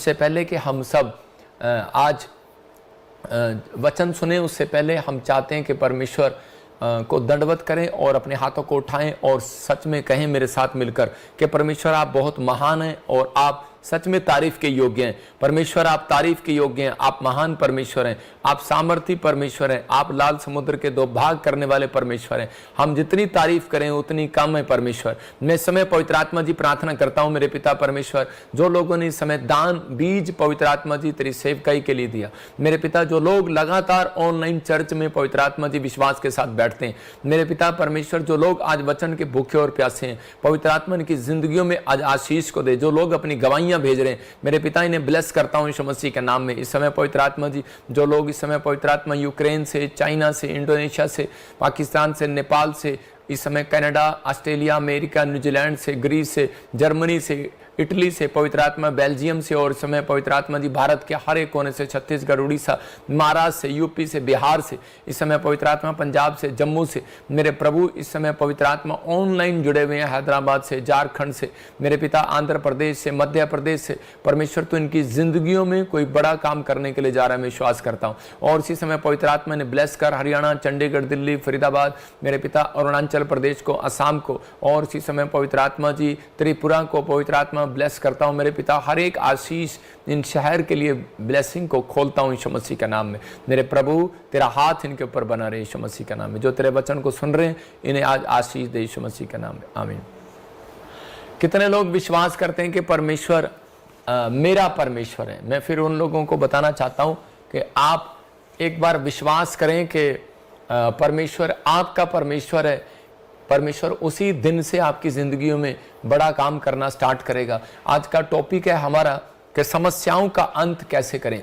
उससे पहले कि हम सब आज वचन सुने, उससे पहले हम चाहते हैं कि परमेश्वर को दंडवत करें और अपने हाथों को उठाएं और सच में कहें मेरे साथ मिलकर कि परमेश्वर आप बहुत महान हैं और आप सच में तारीफ के योग्य हैं। परमेश्वर आप तारीफ के योग्य हैं, आप महान परमेश्वर हैं, आप सामर्थी परमेश्वर हैं, आप लाल समुद्र के दो भाग करने वाले परमेश्वर हैं। हम जितनी तारीफ करें उतनी कम है परमेश्वर। मैं इस समय पवित्र आत्मा जी प्रार्थना करता हूं मेरे पिता परमेश्वर, जो लोगों ने इस समय दान बीज पवित्र आत्मा जी तेरी सेवकाई के लिए दिया, मेरे पिता जो लोग लगातार ऑनलाइन चर्च में पवित्र आत्मा जी विश्वास के साथ बैठते हैं, मेरे पिता परमेश्वर जो लोग आज वचन के भूखे और प्यासे हैं, पवित्र आत्मा की जिंदगियों में आज आशीष को दे, जो लोग अपनी गवाही भेज रहे हैं, मेरे पिता इन्हें ब्लेस करता हूं यीशु मसीह के नाम में। इस समय पवित्र आत्मा जी जो लोग इस समय पवित्र आत्मा यूक्रेन से, चाइना से, इंडोनेशिया से, पाकिस्तान से, नेपाल से, इस समय कनाडा, ऑस्ट्रेलिया, अमेरिका, न्यूजीलैंड से, ग्रीस से, जर्मनी से, इटली से, पवित्र आत्मा बेल्जियम से, और इस समय पवित्र आत्मा जी भारत के हर एक कोने से, छत्तीसगढ़, उड़ीसा, महाराष्ट्र से, यूपी से, बिहार से, इस समय पवित्र आत्मा पंजाब से, जम्मू से, मेरे प्रभु इस समय पवित्र आत्मा ऑनलाइन जुड़े हुए हैं, हैदराबाद से, झारखंड से, मेरे पिता आंध्र प्रदेश से, मध्य प्रदेश से। परमेश्वर तो इनकी जिंदगियों में कोई बड़ा काम करने के लिए जा रहा है, मैं विश्वास करता हूँ। और इसी समय पवित्र आत्मा ने ब्लेस कर हरियाणा, चंडीगढ़, दिल्ली, फरीदाबाद, मेरे पिता अरुणाचल प्रदेश को, असम को, और इसी समय पवित्र आत्मा जी त्रिपुरा को पवित्र आत्मा ब्लेस करता हूं। मेरे पिता हर एक आशीष इन शहर के लिए ब्लेसिंग को खोलता हूं यीशु मसीह के नाम में। मेरे प्रभु तेरा हाथ इनके ऊपर बना रहे यीशु मसीह के नाम में। जो तेरे वचन को सुन रहे हैं इन्हें आज आशीष दे यीशु मसीह के नाम में, आमीन। कितने लोग विश्वास करते हैं कि परमेश्वर मेरा परमेश्वर है? मैं फिर उन लोगों को बताना चाहता हूं कि आप एक बार विश्वास करें कि परमेश्वर आपका परमेश्वर है। परमेश्वर उसी दिन से आपकी जिंदगियों में बड़ा काम करना स्टार्ट करेगा। आज का टॉपिक है हमारा कि समस्याओं का अंत कैसे करें।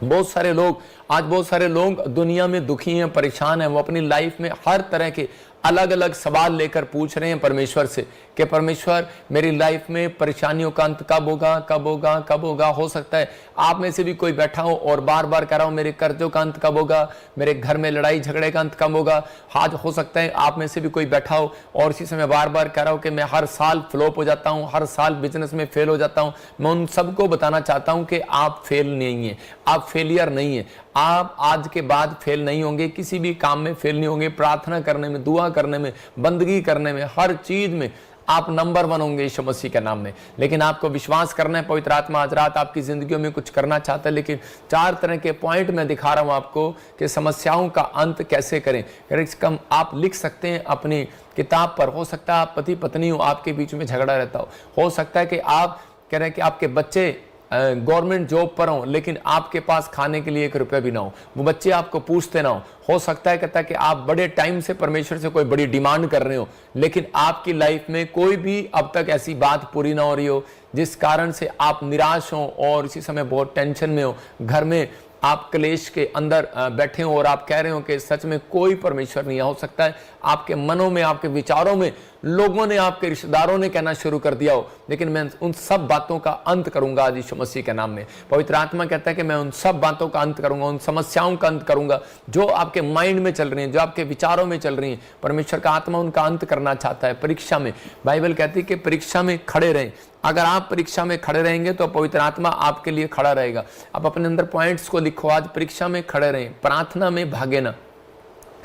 बहुत सारे लोग दुनिया में दुखी हैं, परेशान हैं। वो अपनी लाइफ में हर तरह के अलग अलग सवाल लेकर पूछ रहे हैं परमेश्वर से कि परमेश्वर मेरी लाइफ में परेशानियों का अंत कब होगा, कब होगा, कब होगा। हो सकता है आप में से भी कोई बैठा हो और बार बार कह रहा हूं मेरे कर्जों का अंत कब होगा, मेरे घर में लड़ाई झगड़े का अंत कब होगा। आज हो सकता है आप में से भी कोई बैठा हो और इसी समय बार बार कह रहा हूं कि मैं हर साल फ्लॉप हो जाता हूं, हर साल बिजनेस में फेल हो जाता हूं। मैं उन सबको बताना चाहता हूं कि आप फेल नहीं है, आप फेलियर नहीं है। आप आज के बाद फेल नहीं होंगे, किसी भी काम में फेल नहीं होंगे। प्रार्थना करने में, दुआ करने में, बंदगी करने में, हर चीज में आप नंबर 1 होंगे यीशु मसीह के नाम में। लेकिन आपको विश्वास करना है, पवित्र आत्मा आज रात आपकी जिंदगियों में कुछ करना चाहता है। लेकिन 4 तरह के पॉइंट मैं दिखा रहा हूं आपको कि समस्याओं का अंत कैसे करें। कम आप लिख सकते हैं अपनी किताब पर। हो सकता है आप पति पत्नी हो, आपके बीच में झगड़ा रहता हो सकता है कि आप कह रहे हैं कि आपके बच्चे गवर्नमेंट जॉब पर हो लेकिन आपके पास खाने के लिए 1 रुपया भी ना हो, वो बच्चे आपको पूछते ना हो सकता है कहता है कि आप बड़े टाइम से परमेश्वर से कोई बड़ी डिमांड कर रहे हो लेकिन आपकी लाइफ में कोई भी अब तक ऐसी बात पूरी ना हो रही हो जिस कारण से आप निराश हो और इसी समय बहुत टेंशन में हो। घर में आप क्लेश के अंदर बैठे हो और आप कह रहे हो कि सच में कोई परमेश्वर नहीं है। हो सकता है आपके मनों में, आपके विचारों में लोगों ने, आपके रिश्तेदारों ने कहना शुरू कर दिया हो, लेकिन मैं उन सब बातों का अंत करूंगा आज यीशु मसीह के नाम में। पवित्र आत्मा कहता है कि मैं उन सब बातों का अंत करूंगा, उन समस्याओं का अंत करूंगा जो आपके माइंड में चल रही हैं, जो आपके विचारों में चल रही हैं। परमेश्वर का आत्मा उनका अंत करना चाहता है। परीक्षा में, बाइबल कहती है कि परीक्षा में खड़े रहें। अगर आप परीक्षा में खड़े रहेंगे तो पवित्र आत्मा आपके लिए खड़ा रहेगा। आप अपने अंदर पॉइंट्स को लिखो, आज परीक्षा में खड़े रहें, प्रार्थना में भागे ना।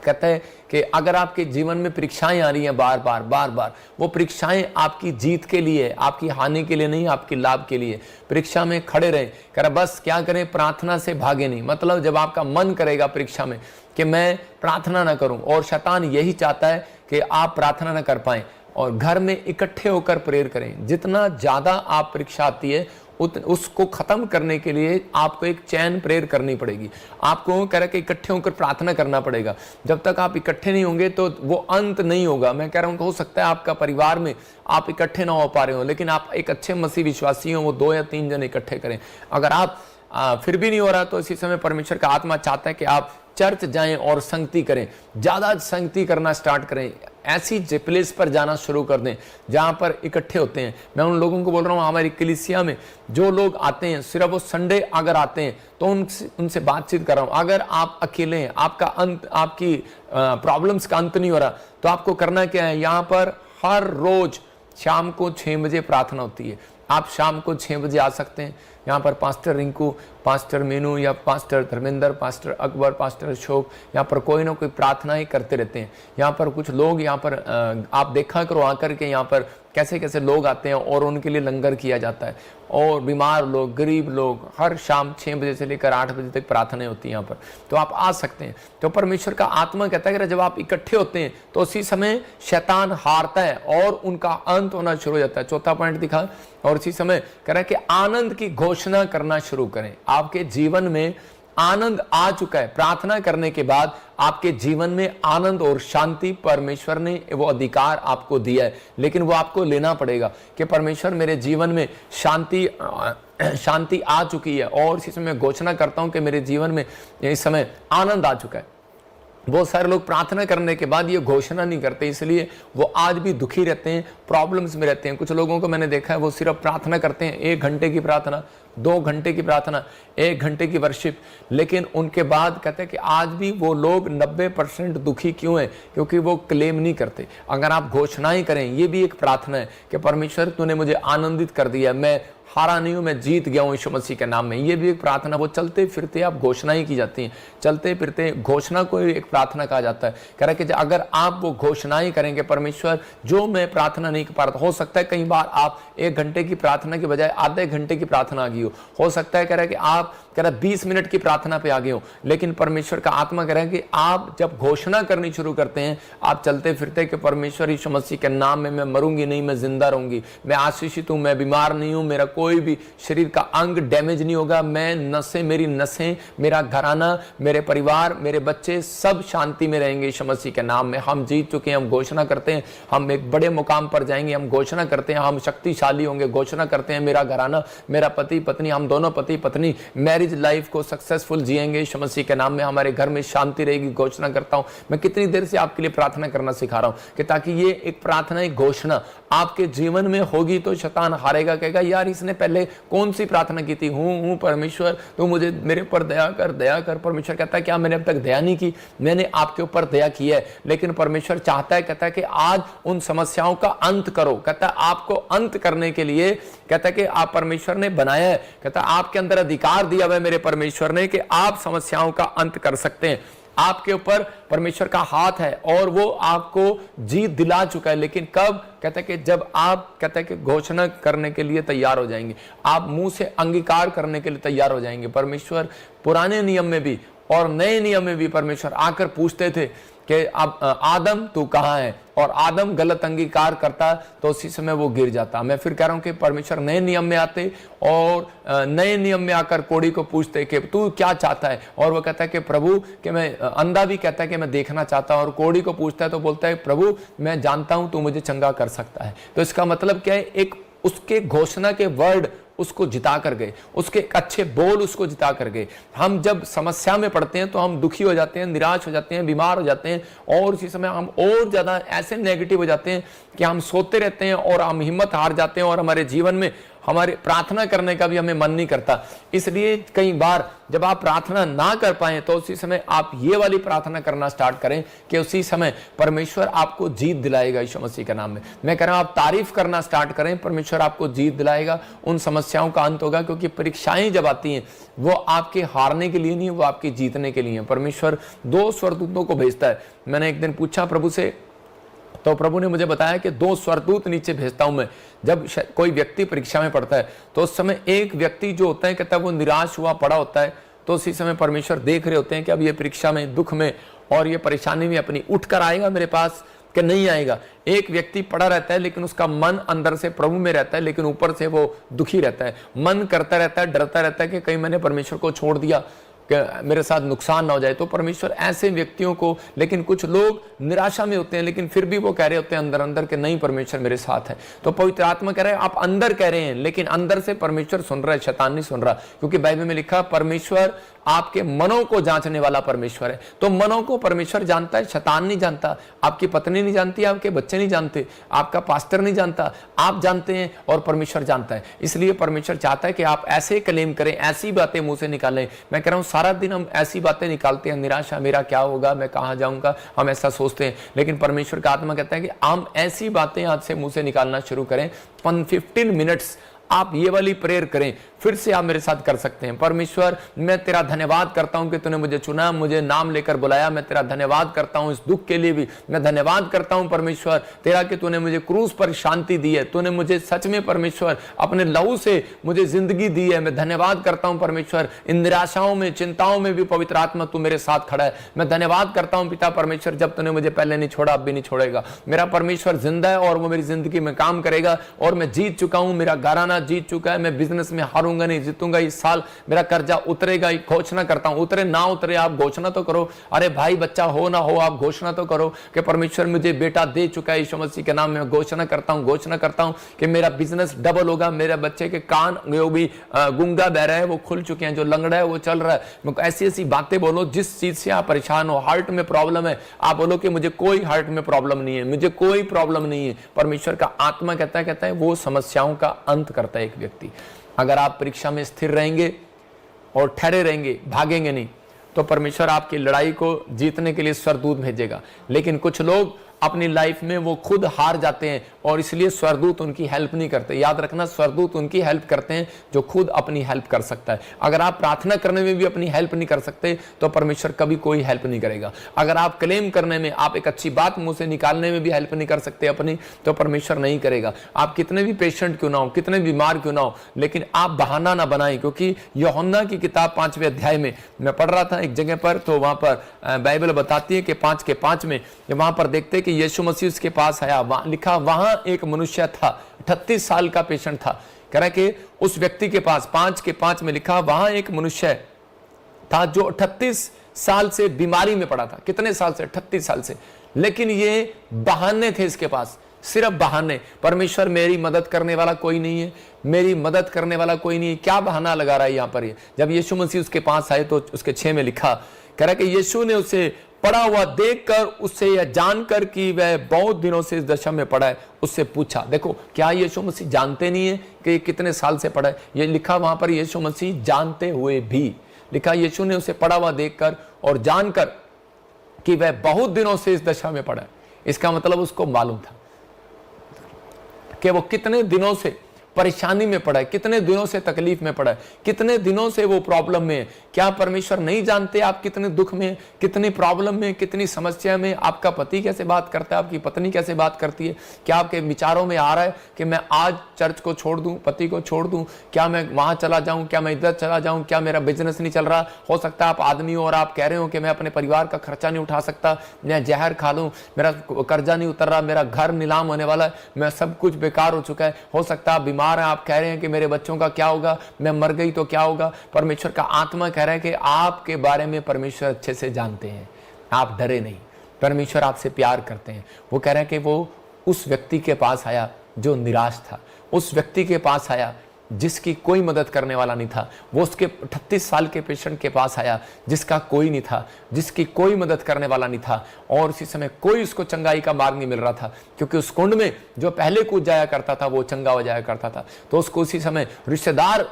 कहता है कि अगर आपके जीवन में परीक्षाएं आ रही हैं बार बार, वो परीक्षाएं आपकी जीत के लिए, आपकी हानि के लिए नहीं, आपकी लाभ के लिए। परीक्षा में खड़े रहें। कह रहा बस क्या करें, प्रार्थना से भागे नहीं। मतलब जब आपका मन करेगा परीक्षा में कि मैं प्रार्थना ना करूं, और शैतान यही चाहता है कि आप प्रार्थना ना कर पाएं, और घर में इकट्ठे होकर प्रेयर करें। जितना ज्यादा आप परीक्षा आती है उसको खत्म करने के लिए आपको एक चैन प्रेयर करनी पड़ेगी। आपको कह रहा है कि इकट्ठे होकर प्रार्थना करना पड़ेगा। जब तक आप इकट्ठे नहीं होंगे तो वो अंत नहीं होगा। मैं कह रहा हूं कि हो सकता है आपका परिवार में आप इकट्ठे ना हो पा रहे हो, लेकिन आप एक अच्छे मसीह विश्वासी हो, वो 2 या 3 जन इकट्ठे करें। अगर आप फिर भी नहीं हो रहा तो इसी समय परमेश्वर का आत्मा चाहता है कि आप चर्च जाएं और संगति करें, ज्यादा संगति करना स्टार्ट करें। ऐसी प्लेस पर जाना शुरू कर दें जहां पर इकट्ठे होते हैं। मैं उन लोगों को बोल रहा हूं, हमारी कलीसिया में जो लोग आते हैं सिर्फ वो संडे अगर आते हैं तो उनसे बातचीत कर रहा हूं। अगर आप अकेले हैं, आपका अंत, आपकी प्रॉब्लम्स का अंत नहीं हो रहा, तो आपको करना क्या है, यहाँ पर हर रोज शाम को 6 बजे प्रार्थना होती है। आप शाम को 6 बजे आ सकते हैं। यहाँ पर पास्टर रिंकू, पास्टर मीनू या pastor Dharmendra, pastor Akbar, pastor Ashok यहाँ पर कोई ना कोई प्रार्थनाएं करते रहते हैं। यहाँ पर कुछ लोग यहाँ पर आप देखा करो आकर के यहाँ पर कैसे कैसे लोग आते हैं और उनके लिए लंगर किया जाता है, और बीमार लोग, गरीब लोग, हर शाम 6 बजे से लेकर 8 बजे तक प्रार्थनाएं होती हैं यहाँ पर, तो आप आ सकते हैं। तो परमेश्वर का आत्मा कहता है कि जब आप इकट्ठे होते हैं तो उसी समय शैतान हारता है और उनका अंत होना शुरू हो जाता है। चौथा पॉइंट दिखा, और इसी समय कह रहा है कि आनंद की घोषणा करना शुरू करें। आपके जीवन में आनंद आ चुका है, प्रार्थना करने के बाद आपके जीवन में आनंद और शांति परमेश्वर ने वो अधिकार आपको दिया है, लेकिन वो आपको लेना पड़ेगा कि परमेश्वर मेरे जीवन में शांति आ चुकी है, और इसी समय घोषणा करता हूं कि मेरे जीवन में इस समय आनंद आ चुका है। बहुत सारे लोग प्रार्थना करने के बाद ये घोषणा नहीं करते, इसलिए वो आज भी दुखी रहते हैं, प्रॉब्लम्स में रहते हैं। कुछ लोगों को मैंने देखा है वो सिर्फ प्रार्थना करते हैं, 1 घंटे की प्रार्थना, 2 घंटे की प्रार्थना, 1 घंटे की वर्शिप, लेकिन उनके बाद कहते हैं कि आज भी वो लोग 90% दुखी क्यों हैं? क्योंकि वो क्लेम नहीं करते। अगर आप घोषणाएं करें, ये भी एक प्रार्थना है कि परमेश्वर तूने मुझे आनंदित कर दिया, मैं हारा नहीं हूं, मैं जीत गया हूं यीशु मसीह के नाम में, ये भी एक प्रार्थना। वो चलते फिरते आप घोषणाएं की जाती हैं, चलते फिरते घोषणा को एक प्रार्थना कहा जाता है। कह रहा है कि अगर आप वो घोषणाएं करेंगे, परमेश्वर जो मैं प्रार्थना नहीं कर पा रहा, हो सकता है कई बार आप 1 घंटे की प्रार्थना के बजाय आधे घंटे की प्रार्थना आ गई हो सकता है कह रहा है कि आप 20 मिनट की प्रार्थना पे आ गए हो, लेकिन परमेश्वर का आत्मा कह रहा है कि आप जब घोषणा करनी शुरू करते हैं, आप चलते फिरते कि परमेश्वर यीशु मसीह के नाम में मैं मरूंगी नहीं, मैं जिंदा रहूंगी, मैं आशीषित हूं, मैं बीमार नहीं हूं, मेरा कोई भी शरीर का अंग डैमेज नहीं होगा, मैं मेरी नसें, मेरा घराना, मेरे परिवार, मेरे बच्चे सब शांति में रहेंगे यीशु मसीह के नाम में। हम जीत चुके हैं, हम घोषणा करते हैं हम एक बड़े मुकाम पर जाएंगे, हम घोषणा करते हैं हम शक्तिशाली होंगे, घोषणा करते हैं मेरा घराना, मेरा पति पत्नी, हम दोनों पति पत्नी मैरिज लाइफ को सक्सेसफुल जिएंगे यीशु मसीह के नाम में, हमारे घर में शांति रहेगी। घोषणा करता हूं। मैं कितनी देर से आपके लिए प्रार्थना करना सिखा रहा हूं कि ताकि ये एक प्रार्थना, एक घोषणा आपके जीवन में होगी तो शैतान हारेगा, कहेगा यार इसने पहले कौन सी प्रार्थना की थी, हूं परमेश्वर तू मुझे मेरे ऊपर दया कर, दया कर। परमेश्वर कहता है क्या मैंने अब तक दया नहीं की? मैंने आपके ऊपर दया की है, लेकिन परमेश्वर चाहता है, कहता है कि आज उन समस्याओं का अंत करो। कहता है आपको अंत करने के लिए, कहता है कि आप परमेश्वर ने बनाया है, कहता है आपके अंदर अधिकार दिया हुआ है मेरे परमेश्वर ने कि आप समस्याओं का अंत कर सकते हैं। आपके ऊपर परमेश्वर का हाथ है और वो आपको जीत दिला चुका है, लेकिन कब? कहता है कि जब आप, कहता है कि घोषणा करने के लिए तैयार हो जाएंगे, आप मुंह से अंगीकार करने के लिए तैयार हो जाएंगे। परमेश्वर पुराने नियम में भी और नए नियम में भी परमेश्वर आकर पूछते थे कि अब आदम तू कहाँ है, और आदम गलत अंगीकार करता तो उसी समय वो गिर जाता। मैं फिर कह रहा हूं कि परमेश्वर नए नियम में आते और नए नियम में आकर कोढ़ी को पूछते कि तू क्या चाहता है, और वो कहता है कि प्रभु कि मैं, अंधा भी कहता है कि मैं देखना चाहता हूं, और कोढ़ी को पूछता है तो बोलता है प्रभु मैं जानता हूं तू मुझे चंगा कर सकता है। तो इसका मतलब क्या है? एक उसके घोषणा के वर्ड उसको जिता कर गए, उसके अच्छे बोल उसको जिता कर गए। हम जब समस्या में पड़ते हैं तो हम दुखी हो जाते हैं, निराश हो जाते हैं, बीमार हो जाते हैं, और उसी समय हम और ज्यादा ऐसे नेगेटिव हो जाते हैं कि हम सोते रहते हैं और हम हिम्मत हार जाते हैं, और हमारे जीवन में हमारे प्रार्थना करने का भी हमें मन नहीं करता। इसलिए कई बार जब आप प्रार्थना ना कर पाए तो उसी समय आप ये वाली प्रार्थना करना स्टार्ट करें कि उसी समय परमेश्वर आपको जीत दिलाएगा यीशु मसीह के नाम में। मैं कह रहा हूं आप तारीफ करना स्टार्ट करें, परमेश्वर आपको जीत दिलाएगा, उन समस्याओं का अंत होगा। क्योंकि परीक्षाएं जब आती हैं वो आपके हारने के लिए नहीं, वो आपके जीतने के लिए। परमेश्वर 2 स्वर्गदूतों को भेजता है। मैंने एक दिन पूछा प्रभु से, तो प्रभु ने मुझे बताया कि 2 स्वर्गदूत नीचे भेजता हूं मैं। जब कोई व्यक्ति परीक्षा में पड़ता है तो उस समय एक व्यक्ति जो होता है, कहता है वो निराश हुआ पड़ा होता है, तो उसी समय परमेश्वर देख रहे होते हैं कि अब ये परीक्षा में, दुख में और ये परेशानी में अपनी उठ कर आएगा मेरे पास कि नहीं आएगा। एक व्यक्ति पड़ा रहता है लेकिन उसका मन अंदर से प्रभु में रहता है, लेकिन ऊपर से वो दुखी रहता है, मन करता रहता है, डरता रहता है कि कहीं मैंने परमेश्वर को छोड़ दिया, मेरे साथ नुकसान ना हो जाए। तो परमेश्वर ऐसे व्यक्तियों को, लेकिन कुछ लोग निराशा में होते हैं लेकिन फिर भी वो कह रहे होते हैं अंदर अंदर कि नहीं परमेश्वर मेरे साथ है। तो पवित्र आत्मा कह रहे हैं आप अंदर कह रहे हैं, लेकिन अंदर से परमेश्वर सुन रहा है, शैतान नहीं सुन रहा। क्योंकि बाइबल में लिखा परमेश्वर आपके मनों को जांचने वाला परमेश्वर है। तो मनों को परमेश्वर जानता है, शैतान नहीं जानता। आपकी पत्नी नहीं जानती, आपके बच्चे नहीं जानते, आपका पास्टर नहीं जानता, आप जानते हैं और परमेश्वर जानता है। इसलिए परमेश्वर चाहता है कि आप ऐसे क्लेम करें, ऐसी बातें मुंह से निकालें। मैं कह रहा हूं सारा दिन हम ऐसी बातें निकालते हैं, निराशा, मेरा क्या होगा, मैं कहां जाऊंगा, हम ऐसा सोचते हैं। लेकिन परमेश्वर का आत्मा कहता है कि हम ऐसी बातें आज से मुंह से निकालना शुरू करें। 15 मिनट्स आप ये वाली प्रेयर करें, फिर से आप मेरे साथ कर सकते हैं। परमेश्वर, मैं तेरा धन्यवाद करता हूं कि तूने मुझे चुना, मुझे नाम लेकर बुलाया। मैं तेरा धन्यवाद करता हूं इस दुख के लिए भी। मैं धन्यवाद करता हूं परमेश्वर तेरा कि तूने मुझे क्रूस पर शांति दी है। तूने मुझे सच में परमेश्वर अपने लहू से मुझे जिंदगी दी है। मैं धन्यवाद करता हूं परमेश्वर, इन निराशाओं में, चिंताओं में भी पवित्र आत्मा तू मेरे साथ खड़ा है। मैं धन्यवाद करता हूं पिता परमेश्वर, जब तूने मुझे पहले नहीं छोड़ा, अब भी नहीं छोड़ेगा। मेरा परमेश्वर जिंदा है और वो मेरी जिंदगी में काम करेगा और मैं जीत चुका हूं। मेरा घराना जीत चुका है। मैं बिजनेस में हारूंगा नहीं, जीतूंगा। इस साल मेरा कर्जा उतरेगा, घोषणा करता हूं। उतरे ना उतरे आप घोषणा तो करो। अरे भाई बच्चा हो ना हो, आप घोषणा तो करो कि परमेश्वर मुझे बेटा दे चुका है। यीशु मसीह के नाम में घोषणा करता हूं, घोषणा करता हूं कि मेरा बिजनेस डबल होगा। मेरे बच्चे के कान जो भी गूंगा बह रहा है वो खुल चुके हैं, जो लंगड़ा है वो चल रहा है। ऐसी ऐसी बातें बोलो जिस चीज से आप परेशान हो। हार्ट में प्रॉब्लम है, आप बोलो कि मुझे कोई हार्ट में प्रॉब्लम नहीं है, मुझे कोई प्रॉब्लम नहीं है। परमेश्वर का आत्मा कहता है वो समस्याओं का अंत करता है एक व्यक्ति। अगर आप परीक्षा में स्थिर रहेंगे और ठहरे रहेंगे, भागेंगे नहीं, तो परमेश्वर आपकी लड़ाई को जीतने के लिए स्वर्गदूत भेजेगा। लेकिन कुछ लोग अपनी लाइफ में वो खुद हार जाते हैं और इसलिए स्वर्गदूत उनकी हेल्प नहीं करते। याद रखना, स्वर्गदूत उनकी हेल्प करते हैं जो खुद अपनी हेल्प कर सकता है। अगर आप प्रार्थना करने में भी अपनी हेल्प नहीं कर सकते तो परमेश्वर कभी कोई हेल्प नहीं करेगा। अगर आप क्लेम करने में, आप एक अच्छी बात मुंह से निकालने में भी हेल्प नहीं कर सकते अपनी, तो परमेश्वर नहीं करेगा। आप कितने भी पेशेंट क्यों ना हो, कितने बीमार क्यों ना हो, लेकिन आप बहाना ना बनाएं। क्योंकि यूहन्ना की किताब 5वें अध्याय में मैं पढ़ रहा था एक जगह पर, तो वहां पर बाइबल बताती है कि 5 के 5 में वहां पर देखते कि यीशु मसीह उसके पास आया। वहां लिखा, वहां एक मनुष्य था, 38 साल का पेशेंट था। कह रहा कि उस व्यक्ति के पास 5 के 5 में लिखा, वहां एक मनुष्य था जो 38 साल से बीमारी में पड़ा था। कितने साल से? 38 साल से। लेकिन ये बहाने थे इसके पास, सिर्फ बहाने। परमेश्वर मेरी मदद करने वाला कोई नहीं है, मेरी मदद करने वाला कोई नहीं है। क्या बहाना लगा रहा है यहां पर ये? जब यीशु मसीह उसके पास आए तो उसके 6 में लिखा, कह रहा कि यीशु ने उसे पड़ा हुआ देखकर, उससे यह जानकर कि वह बहुत दिनों से इस दशा में पड़ा है, उससे पूछा। देखो, क्या यीशु मसीह जानते नहीं है कि कितने साल से पड़ा है? ये लिखा वहां पर, यीशु मसीह जानते हुए भी लिखा, यीशु ने उसे पड़ा हुआ देखकर और जानकर कि वह बहुत दिनों से इस दशा में पड़ा है। इसका मतलब उसको मालूम था कि वो कितने दिनों से परेशानी में पड़ा है, कितने दिनों से तकलीफ में पड़ा है, कितने दिनों से वो प्रॉब्लम में है। क्या परमेश्वर नहीं जानते आप कितने दुख में, कितनी प्रॉब्लम में, कितनी समस्या में? आपका पति कैसे बात करता है, आपकी पत्नी कैसे बात करती है? क्या आपके विचारों में आ रहा है कि मैं आज चर्च को छोड़ दूं, पति को छोड़ दूं, क्या मैं वहां चला जाऊं, क्या मैं इधर चला जाऊं, क्या मेरा बिजनेस नहीं चल रहा? हो सकता है आप आदमी हो और आप कह रहे हो कि मैं अपने परिवार का खर्चा नहीं उठा सकता, मैं जहर खा लूं, मेरा कर्जा नहीं उतर रहा, मेरा घर नीलाम होने वाला है, मैं सब कुछ बेकार हो चुका है। हो सकता है आप बीमार हैं, आप कह रहे हैं कि मेरे बच्चों का क्या होगा, मैं मर गई तो क्या होगा? परमेश्वर का आत्मा कह रहा है कि आपके बारे में परमेश्वर अच्छे से जानते हैं, आप डरे नहीं। परमेश्वर आपसे प्यार करते हैं। वो कह रहा है कि वो उस व्यक्ति के पास आया जो निराश था, उस व्यक्ति के पास आया जिसकी कोई मदद करने वाला नहीं था। वो उसके 38 साल के पेशेंट के पास आया जिसका कोई नहीं था, जिसकी कोई मदद करने वाला नहीं था, और उसी समय कोई उसको चंगाई का मार्ग नहीं मिल रहा था, क्योंकि उस कुंड में जो पहले कूद जाया करता था वो चंगा हो जाया करता था। तो उसको उसी समय रिश्तेदार,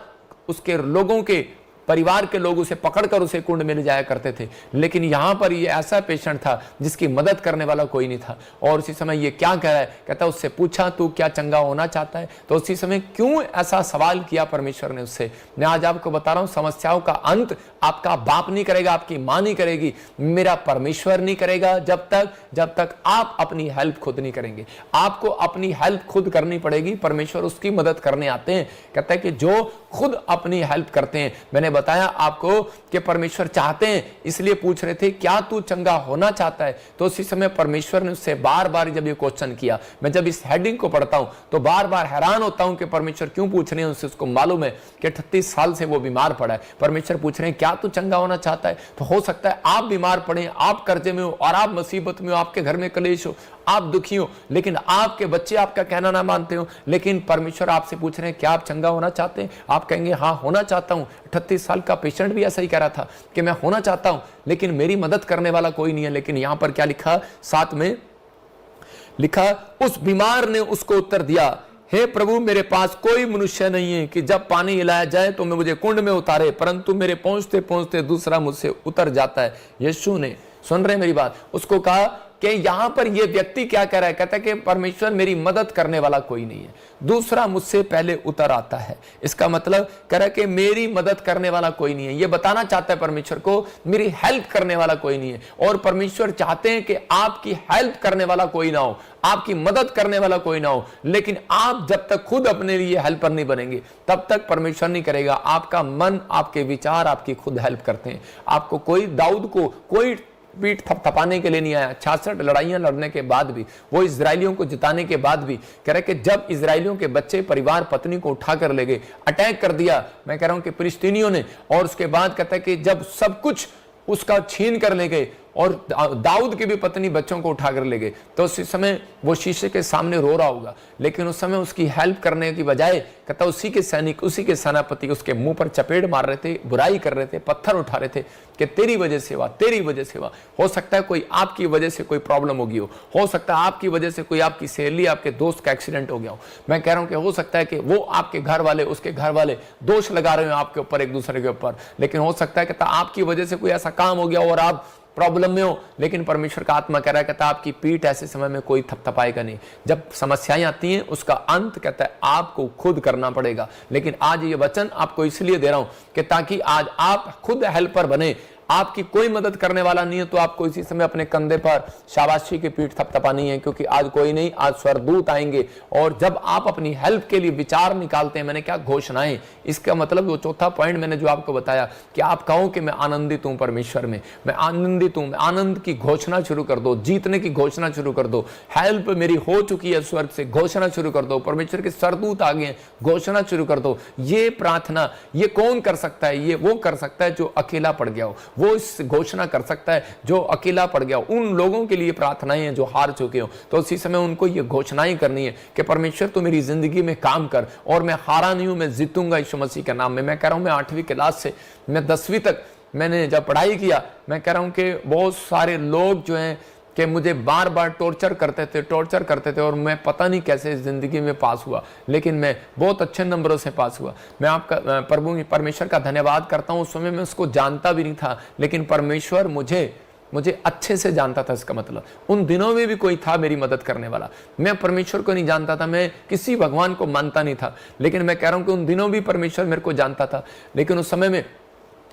उसके लोगों के परिवार के लोग उसे पकड़कर उसे कुंड में ले जाया करते थे। लेकिन यहां पर ये ऐसा पेशेंट था जिसकी मदद करने वाला कोई नहीं था। और उसी समय ये क्या कह रहा है? कहता है, उससे पूछा तू क्या चंगा होना चाहता है? तो उसी समय क्यों ऐसा सवाल किया परमेश्वर ने उससे? मैं आज आपको बता रहा हूं, समस्याओं का अंत आपका बाप नहीं करेगा, आपकी मां नहीं करेगी, मेरा परमेश्वर नहीं करेगा, जब तक आप अपनी हेल्प खुद नहीं करेंगे। आपको अपनी हेल्प खुद करनी पड़ेगी। परमेश्वर उसकी मदद करने आते हैं। कहता है कि जो खुद अपनी हेल्प करते हैं। मैंने बताया आपको कि परमेश्वर चाहते हैं, इसलिए पूछ रहे थे क्या तू चंगा होना चाहता है? तो उसी समय परमेश्वर ने उससे बार बार जब ये क्वेश्चन किया, मैं जब इस हेडिंग को पढ़ता हूं तो बार बार हैरान होता हूं कि परमेश्वर क्यों पूछ रहे हैं उससे। उसको मालूम है कि 38 साल से वो बीमार पड़ा है। परमेश्वर पूछ रहे हैं क्या तू चंगा होना चाहता है? तो हो सकता है आप बीमार पड़े, आप कर्जे में हो और आप मुसीबत में हो, आपके घर में कलेश हो, आप दुखी हो, लेकिन आपके बच्चे आपका कहना ना मानते हो, लेकिन परमेश्वर आपसे पूछ रहे हैं क्या आप चंगा होना चाहते हैं? आप कहेंगे हाँ होना चाहता हूं। 38 साल का पेशेंट भी ऐसा ही कह रहा था कि मैं होना चाहता हूं, लेकिन मेरी मदद करने वाला कोई नहीं है। लेकिन यहां पर क्या लिखा? 7 में लिखा, उस बीमार ने उसको उत्तर दिया, हे प्रभु, मेरे पास कोई मनुष्य नहीं है कि जब पानी हिलाया जाए तो मैं मुझे कुंड में उतारे, परंतु मेरे पहुंचते पहुंचते दूसरा मुझसे उतर जाता है। यीशु ने, सुन रहे मेरी बात, उसको कहा कि यहां पर यह व्यक्ति क्या कह रहा है, कहता है कि परमेश्वर मेरी मदद करने वाला कोई नहीं है, दूसरा मुझसे पहले उतर आता है। इसका मतलब कह रहा है कि मेरी मदद करने वाला कोई नहीं है। यह बताना चाहता है परमेश्वर को मेरी हेल्प करने वाला कोई नहीं है। और परमेश्वर चाहते हैं कि आपकी हेल्प करने वाला कोई ना हो, आपकी मदद करने वाला कोई ना हो, लेकिन आप जब तक खुद अपने लिए हेल्पर नहीं बनेंगे तब तक परमेश्वर नहीं करेगा। आपका मन, आपके विचार आपकी खुद हेल्प करते हैं। आपको कोई, दाऊद को कोई पीठ थपथपाने के लिए नहीं आया। 66 लड़ाइयां लड़ने के बाद भी, वो इजरायलियों को जिताने के बाद भी कह रहे कि जब इजरायलियों के बच्चे, परिवार, पत्नी को उठा कर ले गए, अटैक कर दिया, मैं कह रहा हूं कि फिलिस्तीनियों ने, और उसके बाद कहता है कि जब सब कुछ उसका छीन कर ले गए और दाऊद की भी पत्नी बच्चों को उठाकर ले गए, तो उसी समय वो शीशे के सामने रो रहा होगा, लेकिन उस समय उसकी हेल्प करने की बजाय कहता उसी के सैनिक, उसी के सेनापति उसके मुंह पर चपेट मार रहे थे, बुराई कर रहे थे, पत्थर उठा रहे थे कि तेरी वजह से हुआ, तेरी वजह से हुआ। हो सकता है कोई आपकी वजह से कोई प्रॉब्लम होगी हो सकता है आपकी वजह से कोई आपकी सहेली, आपके दोस्त का एक्सीडेंट हो गया हो। मैं कह रहा हूं कि हो सकता है कि वो आपके घर वाले, उसके घर वाले दोष लगा रहे हो आपके ऊपर, एक दूसरे के ऊपर, लेकिन हो सकता है कहता आपकी वजह से कोई ऐसा काम हो गया और आप प्रॉब्लम में हो, लेकिन परमेश्वर का आत्मा कह रहा है, कहता आपकी पीठ ऐसे समय में कोई थपथपाएगा नहीं। जब समस्याएं आती हैं उसका अंत कहता है आपको खुद करना पड़ेगा। लेकिन आज ये वचन आपको इसलिए दे रहा हूं कि ताकि आज आप खुद हेल्पर बने। आपकी कोई मदद करने वाला नहीं है तो आपको इसी समय अपने कंधे पर शाबाशी की पीठ थपथपानी है, क्योंकि आज कोई नहीं, आज स्वर्गदूत आएंगे। और जब आप अपनी हेल्प के लिए विचार निकालते हैं, मैंने क्या घोषणाएं, इसका मतलब वो चौथा पॉइंट मैंने जो आपको बताया कि आप कहो कि मैं आनंदित हूं परमेश्वर में, मैं आनंदित हूं, आनंद की घोषणा शुरू कर दो, जीतने की घोषणा शुरू कर दो। हेल्प मेरी हो चुकी है स्वर्ग से, घोषणा शुरू कर दो। परमेश्वर के स्वर्गदूत आ गए हैं, घोषणा शुरू कर दो। ये प्रार्थना ये कौन कर सकता है? ये वो कर सकता है जो अकेला पड़ गया हो, वो इस घोषणा कर सकता है जो अकेला पड़ गया। उन लोगों के लिए प्रार्थनाएं हैं जो हार चुके हो, तो उसी समय उनको ये घोषणाएं करनी है कि परमेश्वर तू मेरी जिंदगी में काम कर, और मैं हारा नहीं हूं, मैं जीतूंगा यीशु मसीह के नाम में। मैं कह रहा हूं, मैं 8वीं क्लास से मैं 10वीं तक मैंने जब पढ़ाई किया, मैं कह रहा हूं कि बहुत सारे लोग जो हैं कि मुझे बार बार टॉर्चर करते थे और मैं पता नहीं कैसे जिंदगी में पास हुआ, लेकिन मैं बहुत अच्छे नंबरों से पास हुआ। मैं आपका परमेश्वर का धन्यवाद करता हूं। उस समय मैं उसको जानता भी नहीं था, लेकिन परमेश्वर मुझे अच्छे से जानता था। इसका मतलब उन दिनों में भी कोई था मेरी मदद करने वाला। मैं परमेश्वर को नहीं जानता था, मैं किसी भगवान को मानता नहीं था, लेकिन मैं कह रहा हूं कि उन दिनों भी परमेश्वर मेरे को जानता था। लेकिन उस समय में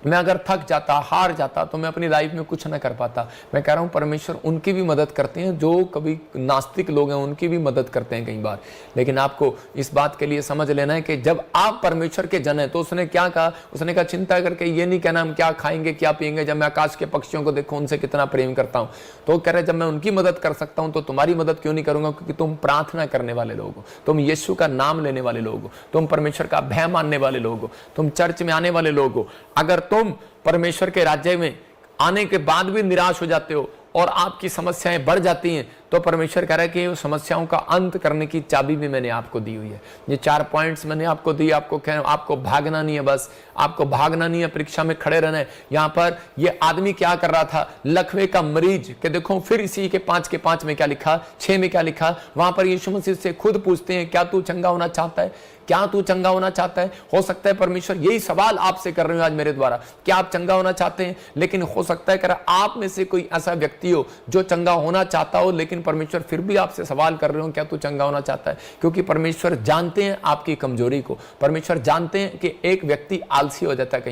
मैं अगर थक जाता, हार जाता, तो मैं अपनी लाइफ में कुछ ना कर पाता। मैं कह रहा हूं परमेश्वर उनकी भी मदद करते हैं जो कभी नास्तिक लोग हैं, उनकी भी मदद करते हैं कई बार। लेकिन आपको इस बात के लिए समझ लेना है कि जब आप परमेश्वर के जन हैं, तो उसने क्या कहा, उसने कहा चिंता करके ये नहीं कहना हम क्या खाएंगे क्या पिएंगे, जब मैं आकाश के पक्षियों को देखूं उनसे कितना प्रेम करता हूं। तो कह रहे जब मैं उनकी मदद कर सकता हूं तो तुम्हारी मदद क्यों नहीं करूंगा, क्योंकि तुम प्रार्थना करने वाले लोग हो, तुम यीशु का नाम लेने वाले लोग हो, तुम परमेश्वर का भय मानने वाले लोग हो, तुम चर्च में आने वाले लोग हो। अगर तुम परमेश्वर के राज्य में आने के बाद भी निराश हो जाते हो और आपकी समस्याएं बढ़ जाती हैं, तो परमेश्वर कह रहा है कि समस्याओं का अंत करने की चाबी भी मैंने आपको दी हुई है। ये 4 पॉइंट्स मैंने आपको दी। आपको भागना नहीं है, बस आपको भागना नहीं है, परीक्षा में खड़े रहना है। यहाँ पर ये आदमी क्या कर रहा था, लकवे का मरीज के देखो, फिर इसी के 5 के 5 में क्या लिखा, 6 में क्या लिखा, वहां पर यीशु मसीह से खुद पूछते हैं क्या तू चंगा होना चाहता है, क्या तू चंगा होना चाहता है। हो सकता है परमेश्वर यही सवाल आपसे कर रहे हो आज मेरे द्वारा, क्या आप चंगा होना चाहते हैं। लेकिन हो सकता है कर आप में से कोई ऐसा व्यक्ति हो जो चंगा होना चाहता हो, लेकिन परमेश्वर फिर भी आपसे सवाल कर रहे हो क्या तू चंगा होना चाहता है। क्योंकि परमेश्वर जानते हैं आपकी कमजोरी को। परमेश्वर जानते हैं कि एक व्यक्ति आलसी हो जाता है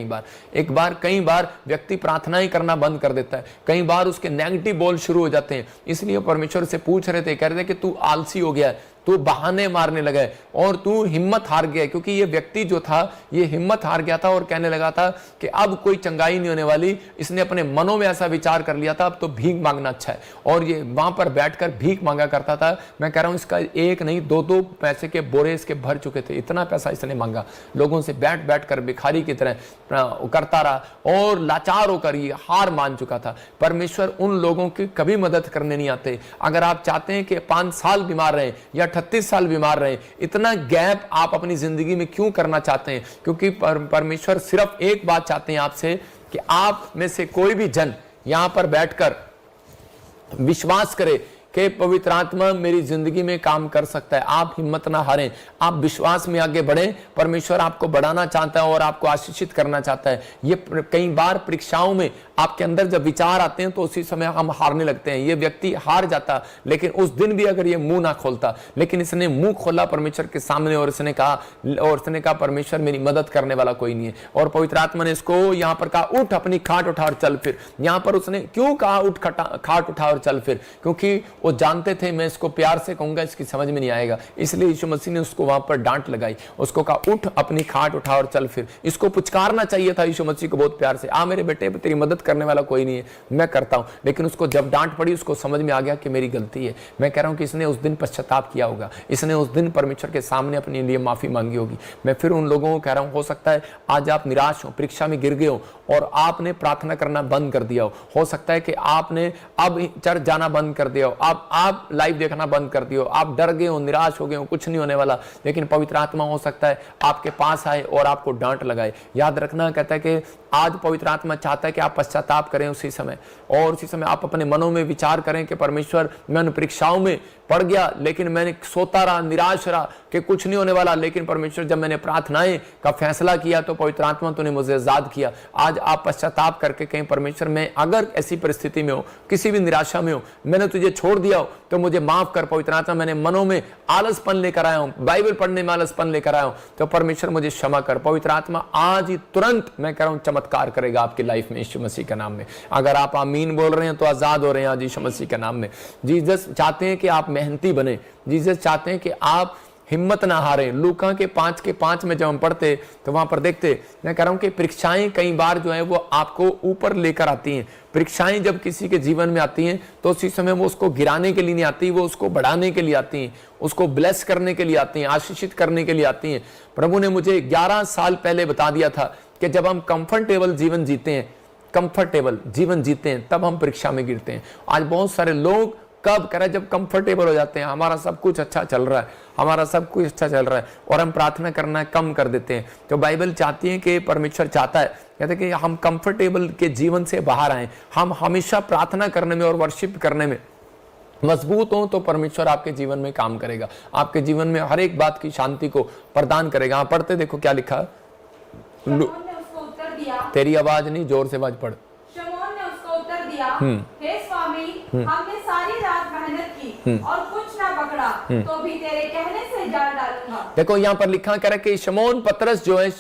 कई बार व्यक्ति प्रार्थनाएं करना बंद कर देता है, कई बार उसके नेगेटिव बोल शुरू हो जाते हैं। इसलिए परमेश्वर से पूछ रहे थे, कह रहे थे कि तू आलसी हो गया है, तू बहाने मारने लगा है और तू हिम्मत हार गया। क्योंकि ये व्यक्ति जो था ये हिम्मत हार गया था और कहने लगा था कि अब कोई चंगाई नहीं होने वाली। इसने अपने मनों में ऐसा विचार कर लिया था अब तो भीख मांगना अच्छा है, और ये वहां पर बैठकर भीख मांगा करता था। मैं कह रहा हूं इसका एक नहीं 2-2 पैसे के बोरे इसके भर चुके थे, इतना पैसा इसने मांगा। लोगों से बैठ कर भिखारी की तरह करता रहा और लाचार होकर ये हार मान चुका था। परमेश्वर उन लोगों की कभी मदद करने नहीं आते। अगर आप चाहते हैं कि 5 साल बीमार रहे या 38 साल बीमार रहे, इतना गैप आप अपनी जिंदगी में क्यों करना चाहते हैं? क्योंकि परमेश्वर सिर्फ एक बात चाहते हैं आपसे कि आप में से कोई भी जन यहां पर बैठकर विश्वास करे कि पवित्र आत्मा मेरी जिंदगी में काम कर सकता है। आप हिम्मत ना हारें, आप विश्वास में आगे बढ़ें। परमेश्वर आपको बढ़ाना चाहता है और आपको आशीषित करना चाहता है। ये कई बार परीक्षाओं में आपके अंदर जब विचार आते हैं तो उसी समय हम हारने लगते हैं। ये व्यक्ति हार जाता, लेकिन उस दिन भी अगर ये मुंह ना खोलता, लेकिन इसने मुंह खोला परमेश्वर के सामने और इसने कहा परमेश्वर मेरी मदद करने वाला कोई नहीं है। और पवित्र आत्मा ने इसको यहां पर कहा उठ अपनी खाट उठा और चल फिर। यहां पर उसने क्यों कहा उठ खाट उठा और चल फिर? क्योंकि वो जानते थे मैं इसको प्यार से कहूंगा इसकी समझ में नहीं आएगा, इसलिए यीशु मसीह ने उसको वहां पर डांट लगाई। उसको कहा उठ अपनी खाट उठा और चल फिर। इसको पुचकारना चाहिए था यीशु मसीह को बहुत प्यार से, आ मेरे बेटे तेरी मदद करने वाला कोई नहीं है, मैं करता हूं। लेकिन उसको जब डांट पड़ी उसको समझ में आ गया कि मेरी गलती है। मैं कह रहा हूं कि इसने उस दिन पश्चाताप किया होगा, इसने उस दिन परमेश्वर के सामने अपने लिए माफी मांगी होगी। मैं फिर उन लोगों को कह रहा हूं, हो सकता है आज आप निराश हो, परीक्षा में गिर गए हो और आपने प्रार्थना करना बंद कर दिया हो सकता है कि आपने अब चर्च जाना बंद कर दिया हो, आप लाइव देखना बंद कर दिया हो, आप डर गए हो, निराश हो गए हो, कुछ नहीं होने वाला। लेकिन पवित्र आत्मा हो सकता है आपके पास आए और आपको डांट लगाए। याद रखना, कहता है कि आज पवित्र आत्मा चाहता है कि आप पश्चाताप करें उसी समय, और उसी समय आप अपने मनों में विचार करें कि परमेश्वर मैं उन परीक्षाओं में पड़ गया, लेकिन मैंने सोता रहा, निराश रहा कि कुछ नहीं होने वाला। लेकिन परमेश्वर जब मैंने प्रार्थनाएं का फैसला किया तो पवित्र आत्मा तूने मुझे आजाद किया। आज आप पश्चाताप करके कहीं परमेश्वर मैं अगर ऐसी परिस्थिति में हो, किसी भी निराशा में हो, मैंने तुझे छोड़ दिया हो तो मुझे माफ कर पवित्र आत्मा, मैंने मनों में आलसपन लेकर आया हूं, बाइबल पढ़ने में आलसपन लेकर आया हूं, तो परमेश्वर मुझे क्षमा कर। पवित्र आत्मा आज ही तुरंत मैं कह रहा हूं चमत्कार करेगा आपकी लाइफ में यीशु मसीह के नाम में। अगर आप आमीन बोल रहे हैं तो आजाद हो रहे हैं आज यीशु मसीह के नाम में। जीसस चाहते हैं कि आप मेहनती बने, जीसस चाहते हैं कि आप हिम्मत ना हारे। लूका के 5 में जब हम पढ़ते तो वहां पर देखते, मैं कह रहा हूं कि परीक्षाएं कई बार जो है वो आपको ऊपर लेकर आती हैं। परीक्षाएं जब किसी के जीवन में आती हैं तो उसी समय वो उसको गिराने के लिए नहीं आती, वो उसको बढ़ाने के लिए आती हैं, उसको ब्लेस करने के लिए आती हैं, आशीषित करने के लिए आती हैं। प्रभु ने मुझे 11 साल पहले बता दिया था कि जब हम कंफर्टेबल जीवन जीते हैं तब हम परीक्षा में गिरते हैं। आज बहुत सारे लोग कब करें जब कंफर्टेबल हो जाते हैं, हमारा सब कुछ अच्छा चल रहा है, और हम प्रार्थना करना कम कर देते हैं। तो बाइबल चाहती है कि परमेश्वर चाहता है, कहते हैं कि हम कंफर्टेबल के जीवन से बाहर आए, हम हमेशा प्रार्थना करने में और वर्शिप करने में मजबूत हो तो परमेश्वर आपके जीवन में काम करेगा, आपके जीवन में हर एक बात की शांति को प्रदान करेगा। आप पढ़ते देखो क्या लिखा, तेरी आवाज नहीं, जोर से आवाज पढ़। शमौन ने उसको उत्तर दिया, हे स्वामी, हमने सारी रात मेहनत की और कुछ ना पकड़ा, तो भी तेरे कहने से जाल डालूंगा। देखो यहाँ पर लिखा कर कि शमौन पतरस जो है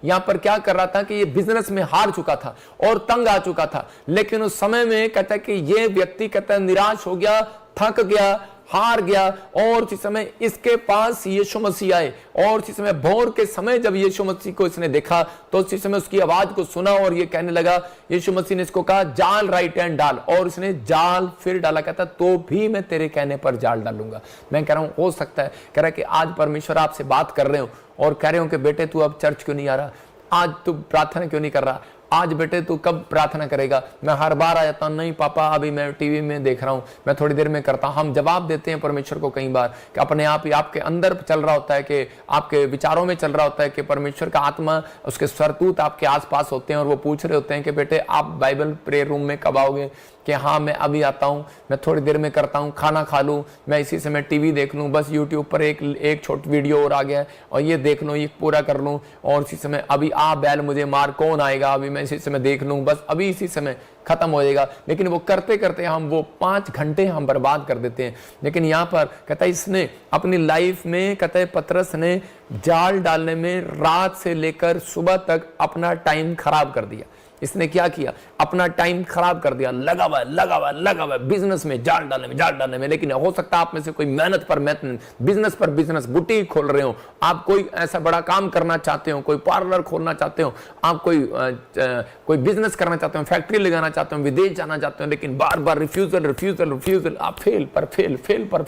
यहाँ पर क्या कर रहा था कि ये बिजनेस में हार चुका था और तंग आ चुका था। लेकिन उस समय में कहता है कि ये व्यक्ति कहता है निराश हो गया, थक गया, हार गया, और उसी समय इसके पास यीशु मसीह आए, और उसी समय भोर के समय जब यीशु मसीह को इसने देखा तो उसी समय उसकी आवाज को सुना और ये कहने लगा, यीशु मसीह ने इसको कहा जाल राइट हैंड डाल, और इसने जाल फिर डाला। कहता तो भी मैं तेरे कहने पर जाल डालूंगा। मैं कह रहा हूं हो सकता है कह रहा है कि आज परमेश्वर आपसे बात कर रहे हो और कह रहे हो कि बेटे तू अब चर्च क्यों नहीं आ रहा, आज तू प्रार्थना क्यों नहीं कर रहा, आज बेटे तू कब प्रार्थना करेगा। मैं हर बार आ जाता हूं, नहीं पापा अभी मैं टीवी में देख रहा हूं, मैं थोड़ी देर में करता हूं। हम जवाब देते हैं परमेश्वर को कई बार कि अपने आप ही आपके अंदर चल रहा होता है, कि आपके विचारों में चल रहा होता है कि परमेश्वर का आत्मा, उसके सरदूत आपके आसपास होते हैं और वो पूछ रहे होते हैं कि बेटे आप बाइबल प्रेयर रूम में कब आओगे, कि हाँ मैं अभी आता हूँ, मैं थोड़ी देर में करता हूँ, खाना खा लूँ, मैं इसी समय टीवी देख लूँ, बस यूट्यूब पर एक छोटी वीडियो और आ गया है और ये देख लूँ, ये पूरा कर लूँ, और इसी समय अभी बैल मुझे मार कौन आएगा, अभी मैं इसी समय देख लूँ, बस अभी इसी समय खत्म हो जाएगा। लेकिन वो करते करते हम वो 5 घंटे हम बर्बाद कर देते हैं। लेकिन यहाँ पर कहता है इसने अपनी लाइफ में, कहता है पतरस ने जाल डालने में रात से लेकर सुबह तक अपना टाइम खराब कर दिया। इसने क्या किया, अपना टाइम खराब कर दिया, लगा हुआ बिजनेस में, जाल डालने में। लेकिन हो सकता है आप में से कोई मेहनत पर मेहनत, बिजनेस पर बिजनेस, बुटीक खोल रहे हो, आप कोई ऐसा बड़ा काम करना चाहते हो, कोई पार्लर खोलना चाहते हो, आप कोई बिजनेस करना चाहते हो, फैक्ट्री लगाना चाहते हो, विदेश जाना चाहते हो, लेकिन बार बार रिफ्यूजल, आप फेल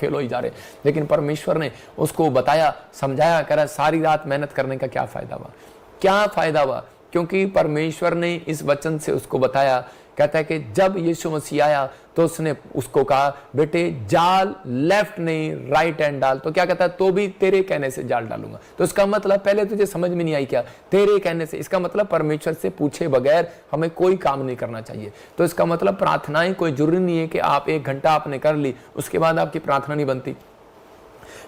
हो ही जा रहे। लेकिन परमेश्वर ने उसको बताया, समझाया, कह रहा सारी रात मेहनत करने का क्या फायदा हुआ, क्योंकि परमेश्वर ने इस वचन से उसको बताया। कहता है कि जब यीशु मसीह आया तो उसने उसको कहा बेटे जाल लेफ्ट नहीं राइट हैंड डाल। तो क्या कहता है, तो भी तेरे कहने से जाल डालूंगा। तो इसका मतलब पहले तुझे समझ में नहीं आई क्या, तेरे कहने से, इसका मतलब परमेश्वर से पूछे बगैर हमें कोई काम नहीं करना चाहिए। तो इसका मतलब प्रार्थनाएं कोई जरूरी नहीं है कि आप 1 घंटा आपने कर ली उसके बाद आपकी प्रार्थना नहीं बनती।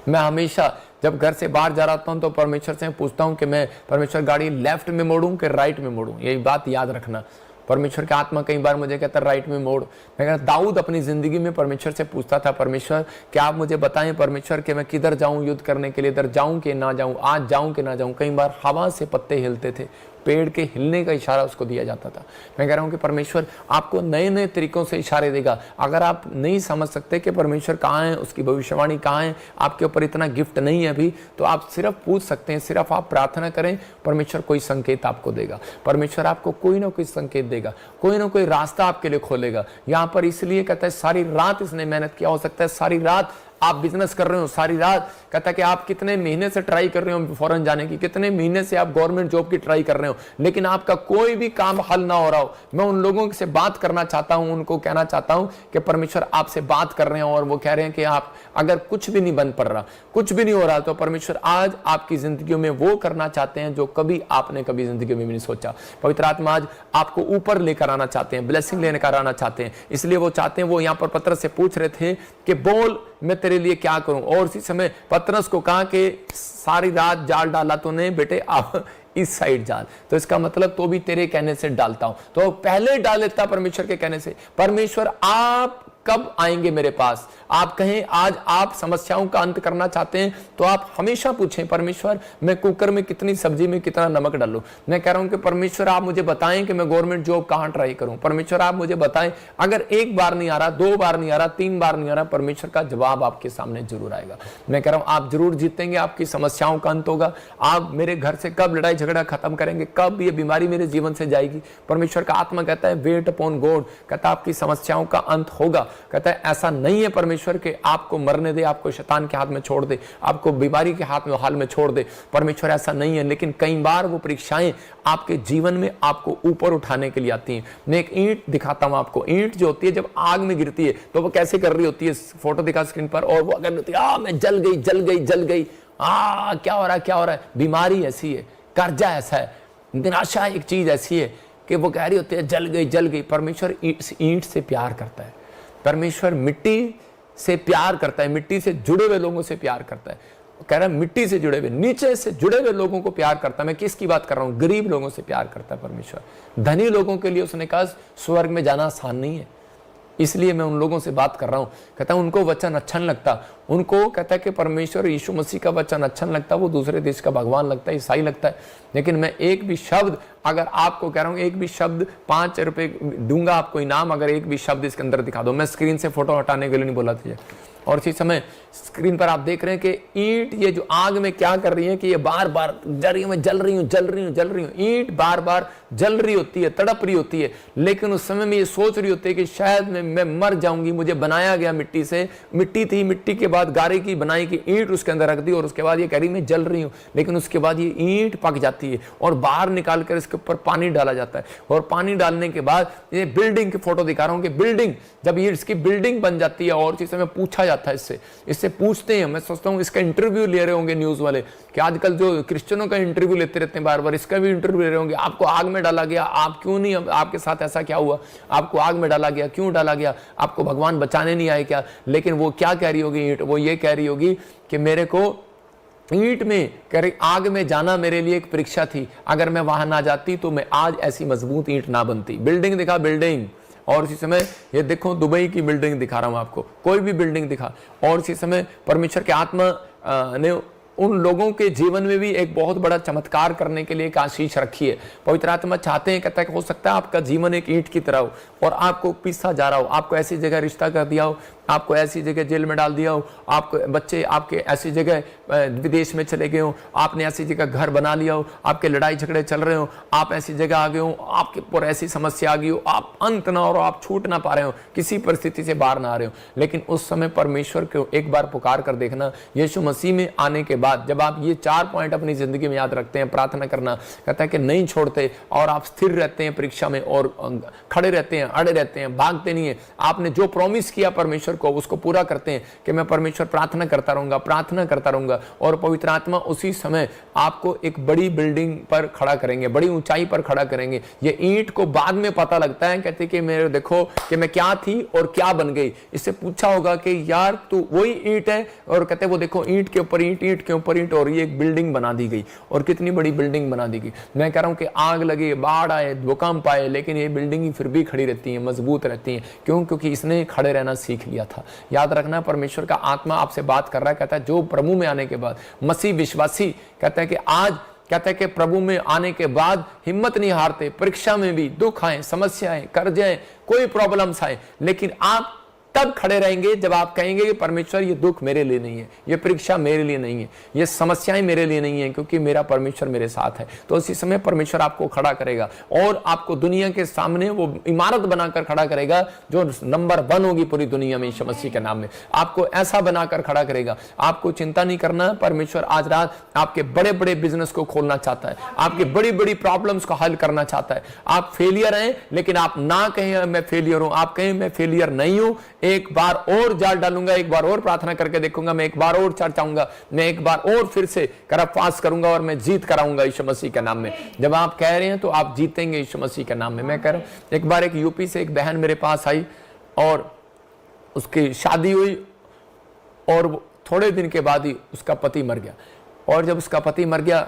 मैं हमेशा जब घर से बाहर जा रहा हूं तो परमेश्वर से पूछता हूं कि मैं परमेश्वर गाड़ी लेफ्ट में मोड़ूं कि राइट में मोड़ूं। यही बात याद रखना। परमेश्वर की आत्मा कई बार मुझे कहता है राइट में मोड़। मैं कहता दाऊद अपनी जिंदगी में परमेश्वर से पूछता था, परमेश्वर क्या आप मुझे बताएं परमेश्वर कि मैं किधर जाऊं युद्ध करने के लिए, इधर जाऊं कि ना जाऊं, आज जाऊं कि ना जाऊं। कई बार हवा से पत्ते हिलते थे, पेड़ के हिलने का इशारा उसको दिया जाता था। मैं कह रहा हूं कि परमेश्वर आपको नए नए तरीकों से इशारे देगा। अगर आप नहीं समझ सकते कि परमेश्वर कहाँ है, उसकी भविष्यवाणी कहाँ है, आपके ऊपर इतना गिफ्ट नहीं है अभी, तो आप सिर्फ पूछ सकते हैं, सिर्फ आप प्रार्थना करें, परमेश्वर कोई संकेत आपको देगा। परमेश्वर आपको कोई ना कोई संकेत देगा, कोई ना कोई रास्ता आपके लिए खोलेगा। यहाँ पर इसलिए कहता है सारी रात इसने मेहनत किया, हो सकता है सारी रात आप बिजनेस कर रहे हो, सारी रात कहता है कि आप कितने महीने से ट्राई कर रहे हो फॉरेन जाने की, कितने महीने से आप गवर्नमेंट जॉब की ट्राई कर रहे हो, लेकिन आपका कोई भी काम हल ना हो रहा हो। मैं उन लोगों से बात करना चाहता हूं, उनको कहना चाहता हूं कि परमेश्वर आपसे बात कर रहे हैं और वो कह रहे हैं कि आप अगर कुछ भी नहीं बन पड़ रहा, कुछ भी नहीं हो रहा, तो परमेश्वर आज आपकी जिंदगी में वो करना चाहते हैं जो कभी आपने कभी जिंदगी में भी नहीं सोचा। पवित्र आत्मा आज आपको ऊपर लेकर आना चाहते हैं, ब्लेसिंग लेकर आना चाहते हैं। इसलिए वो चाहते हैं, वो यहाँ पर पतरस से पूछ रहे थे कि बोल मैं तेरे लिए क्या करूं। और उसी समय पतरस को कहा कि सारी रात जाल डाला तूने बेटे, आप इस साइड जाल। तो इसका मतलब तो भी तेरे कहने से डालता हूं। तो पहले डाल देता परमेश्वर के कहने से। परमेश्वर आप कब आएंगे मेरे पास? आप कहें आज आप समस्याओं का अंत करना चाहते हैं तो आप हमेशा पूछें, परमेश्वर मैं कुकर में कितनी सब्जी में कितना नमक डालूं। मैं कह रहा हूं कि परमेश्वर आप मुझे बताएं कि मैं गवर्नमेंट जॉब कहां ट्राई करूं। परमेश्वर आप मुझे बताएं, अगर 1 बार नहीं आ रहा, 2 बार नहीं आ रहा, 3 बार नहीं आ रहा, परमेश्वर का जवाब आपके सामने जरूर आएगा। मैं कह रहा हूं आप जरूर जीतेंगे, आपकी समस्याओं का अंत होगा। आप मेरे घर से कब लड़ाई झगड़ा खत्म करेंगे, कब ये बीमारी मेरे जीवन से जाएगी। परमेश्वर का आत्मा कहता है वेट अपॉन गॉड, कहता है आपकी समस्याओं का अंत होगा। कहता है ऐसा नहीं है परमेश्वर के आपको मरने दे, आपको शैतान के हाथ में छोड़ दे, आपको बीमारी के हाल में छोड़ दे। परमेश्वर ऐसा नहीं है, लेकिन कई बार वो परीक्षाएं आपके जीवन में आपको ऊपर उठाने के लिए आती हैं। मैं एक ईंट दिखाता हूं आपको। ईंट जो होती है जब आग में गिरती है तो वो कैसे कर रही होती है, फोटो दिखा स्क्रीन पर, और वो अगर होती है मैं जल गई जल गई जल गई, क्या हो रहा है क्या हो रहा है। बीमारी ऐसी है, कर्जा ऐसा है, निराशा एक चीज ऐसी है कि वो कह रही होती है जल गई जल गई। परमेश्वर ईंट से प्यार करता है, परमेश्वर मिट्टी से प्यार करता है, मिट्टी से जुड़े हुए लोगों से प्यार करता है। कह रहा है मिट्टी से जुड़े हुए, नीचे से जुड़े हुए लोगों को प्यार करता है। मैं किसकी बात कर रहा हूं? गरीब लोगों से प्यार करता है परमेश्वर। धनी लोगों के लिए उसने कहा स्वर्ग में जाना आसान नहीं है, इसलिए मैं उन लोगों से बात कर रहा हूं। कहता है उनको वचन अच्छा नहीं लगता, उनको कहता है कि परमेश्वर यीशु मसीह का वचन अच्छा नहीं लगता, वो दूसरे देश का भगवान लगता है, ईसाई लगता है। लेकिन मैं एक भी शब्द अगर आपको कह रहा हूं, एक भी शब्द 5 रुपए दूंगा आपको इनाम, अगर एक भी शब्द इसके अंदर दिखा दो। मैं स्क्रीन से फोटो हटाने के लिए नहीं बोला था। और इसी समय स्क्रीन पर आप देख रहे हैं कि ईंट ये जो आग में क्या कर रही है कि ये बार बार जल रही हूं, मैं जल रही हूं जल रही हूं जल रही हूं। ईंट बार बार जल रही होती है, तड़प रही होती है, लेकिन उस समय में ये सोच रही होती है कि शायद मैं मर जाऊंगी। मुझे बनाया गया मिट्टी से, मिट्टी थी, मिट्टी के बाद गारे की बनाई की ईंट उसके अंदर रख दी, और उसके बाद ये कह रही मैं जल रही हूं। लेकिन उसके बाद ये ईंट पक जाती है और बाहर निकाल कर इसके ऊपर पानी डाला जाता है, और पानी डालने के बाद ये बिल्डिंग की फोटो दिखा रहा हूं कि बिल्डिंग जब ये इसकी बिल्डिंग बन जाती है, और इस समय पूछा जाता है, इससे पूछते हैं। मैं सोचता हूं इसका इंटरव्यू ले रहे होंगे न्यूज वाले, कि आजकल जो क्रिश्चियनों का इंटरव्यू लेते रहते हैं बार बार, इसका भी इंटरव्यू ले रहे होंगे। आपको आग में डाला गया, आप क्यों नहीं, आपके साथ ऐसा क्या हुआ, आपको आग में डाला गया, क्यों डाला गया, आपको भगवान बचाने नहीं आए क्या? लेकिन वो क्या कह रही होगी ईंट? वो ये कह रही होगी कि मेरे को ईंट में कह रही आग में जाना मेरे लिए एक परीक्षा थी, अगर मैं वहां ना जाती तो मैं आज ऐसी मजबूत ईंट ना बनती। बिल्डिंग दिखा, बिल्डिंग, और इसी समय ये देखो दुबई की बिल्डिंग दिखा रहा हूं आपको, कोई भी बिल्डिंग दिखा। और इसी समय परमेश्वर के आत्मा ने उन लोगों के जीवन में भी एक बहुत बड़ा चमत्कार करने के लिए एक आशीष रखी है। पवित्र आत्मा चाहते हैं, कहता है कि हो सकता है आपका जीवन एक ईंट की तरह हो और आपको पीसा जा रहा हो, आपको ऐसी जगह रिश्ता कर दिया हो, आपको ऐसी जगह जेल में डाल दिया हो, आपको बच्चे आपके ऐसी जगह विदेश में चले गए हो, आपने ऐसी जगह घर बना लिया हो, आपके लड़ाई झगड़े चल रहे हो, आप ऐसी जगह आ गए हो, आपके ऊपर ऐसी समस्या आ गई हो, आप अंत ना हो, आप छूट ना पा रहे हो, किसी परिस्थिति से बाहर ना आ रहे हो। लेकिन उस समय परमेश्वर को एक बार पुकार कर देखना, यीशु मसीह में आने के बाद बाद जब आप ये 4 पॉइंट अपनी जिंदगी में याद रखते हैं, प्रार्थना करना, कहता है कि नहीं छोड़ते और आप स्थिर रहते हैं परीक्षा में और खड़े रहते हैं, अड़े रहते हैं, भागते नहीं है, आपने जो प्रॉमिस किया परमेश्वर को उसको पूरा करते हैं कि मैं परमेश्वर प्रार्थना करता रहूंगा और पवित्र आत्मा उसी समय आपको एक बड़ी बिल्डिंग पर खड़ा करेंगे, बड़ी ऊंचाई पर खड़ा करेंगे। ये ईंट को बाद में पता लगता है, कहते कि मेरे देखो कि मैं क्या थी और क्या बन गई। इससे पूछा होगा कि यार तू वही ईंट है, और कहते वो देखो ईंट के ऊपर ईंट, ईंट के ऊपर ईंट, और ये एक बिल्डिंग बना दी गई, और कितनी बड़ी बिल्डिंग बना दी गई। मैं कह रहा हूं कि आग लगे, बाढ़ आए, भूकंप आए, लेकिन ये बिल्डिंग फिर भी खड़ी रहती है, मजबूत रहती है। क्यों? क्योंकि इसने खड़े रहना सीख लिया था। याद रखना, परमेश्वर का आत्मा आपसे बात कर रहा है, कहता है जो प्रभु में आने के बाद मसीह विश्वासी, कहता है कि आज कहता है कि प्रभु में आने के बाद हिम्मत नहीं हारते, परीक्षा में भी दुख आए, समस्याएं, कर्जे, कोई प्रॉब्लम्स आए, लेकिन आप तब खड़े रहेंगे जब आप कहेंगे कि परमेश्वर ये दुख मेरे लिए नहीं है, ये परीक्षा मेरे लिए नहीं है, ये समस्याएं मेरे लिए नहीं है, क्योंकि मेरा परमेश्वर मेरे साथ है। तो उसी समय परमेश्वर आपको खड़ा करेगा और आपको दुनिया के सामने वो इमारत बनाकर खड़ा करेगा जो नंबर 1 होगी पूरी दुनिया में यीशु मसीह के नाम में। आपको ऐसा बनाकर खड़ा करेगा। आपको चिंता नहीं करना, परमेश्वर आज रात आपके बड़े बड़े बिजनेस को खोलना चाहता है, आपकी बड़ी बड़ी प्रॉब्लम्स को हल करना चाहता है। आप फेलियर हैं, लेकिन आप ना कहें मैं फेलियर हूं, आप कहें मैं फेलियर नहीं हूं, एक बार और जाल डालूंगा, एक बार और प्रार्थना करके देखूंगा, मैं एक बार और चर्च आऊंगा, मैं एक बार और फिर से फास्ट करूंगा और मैं जीत कराऊंगा यीशु मसीह के नाम में। जब आप कह रहे हैं तो आप जीतेंगे यीशु मसीह के नाम में। मैं कह रहा हूं, एक बार एक यूपी से एक बहन मेरे पास आई और उसकी शादी हुई और थोड़े दिन के बाद ही उसका पति मर गया। और जब उसका पति मर गया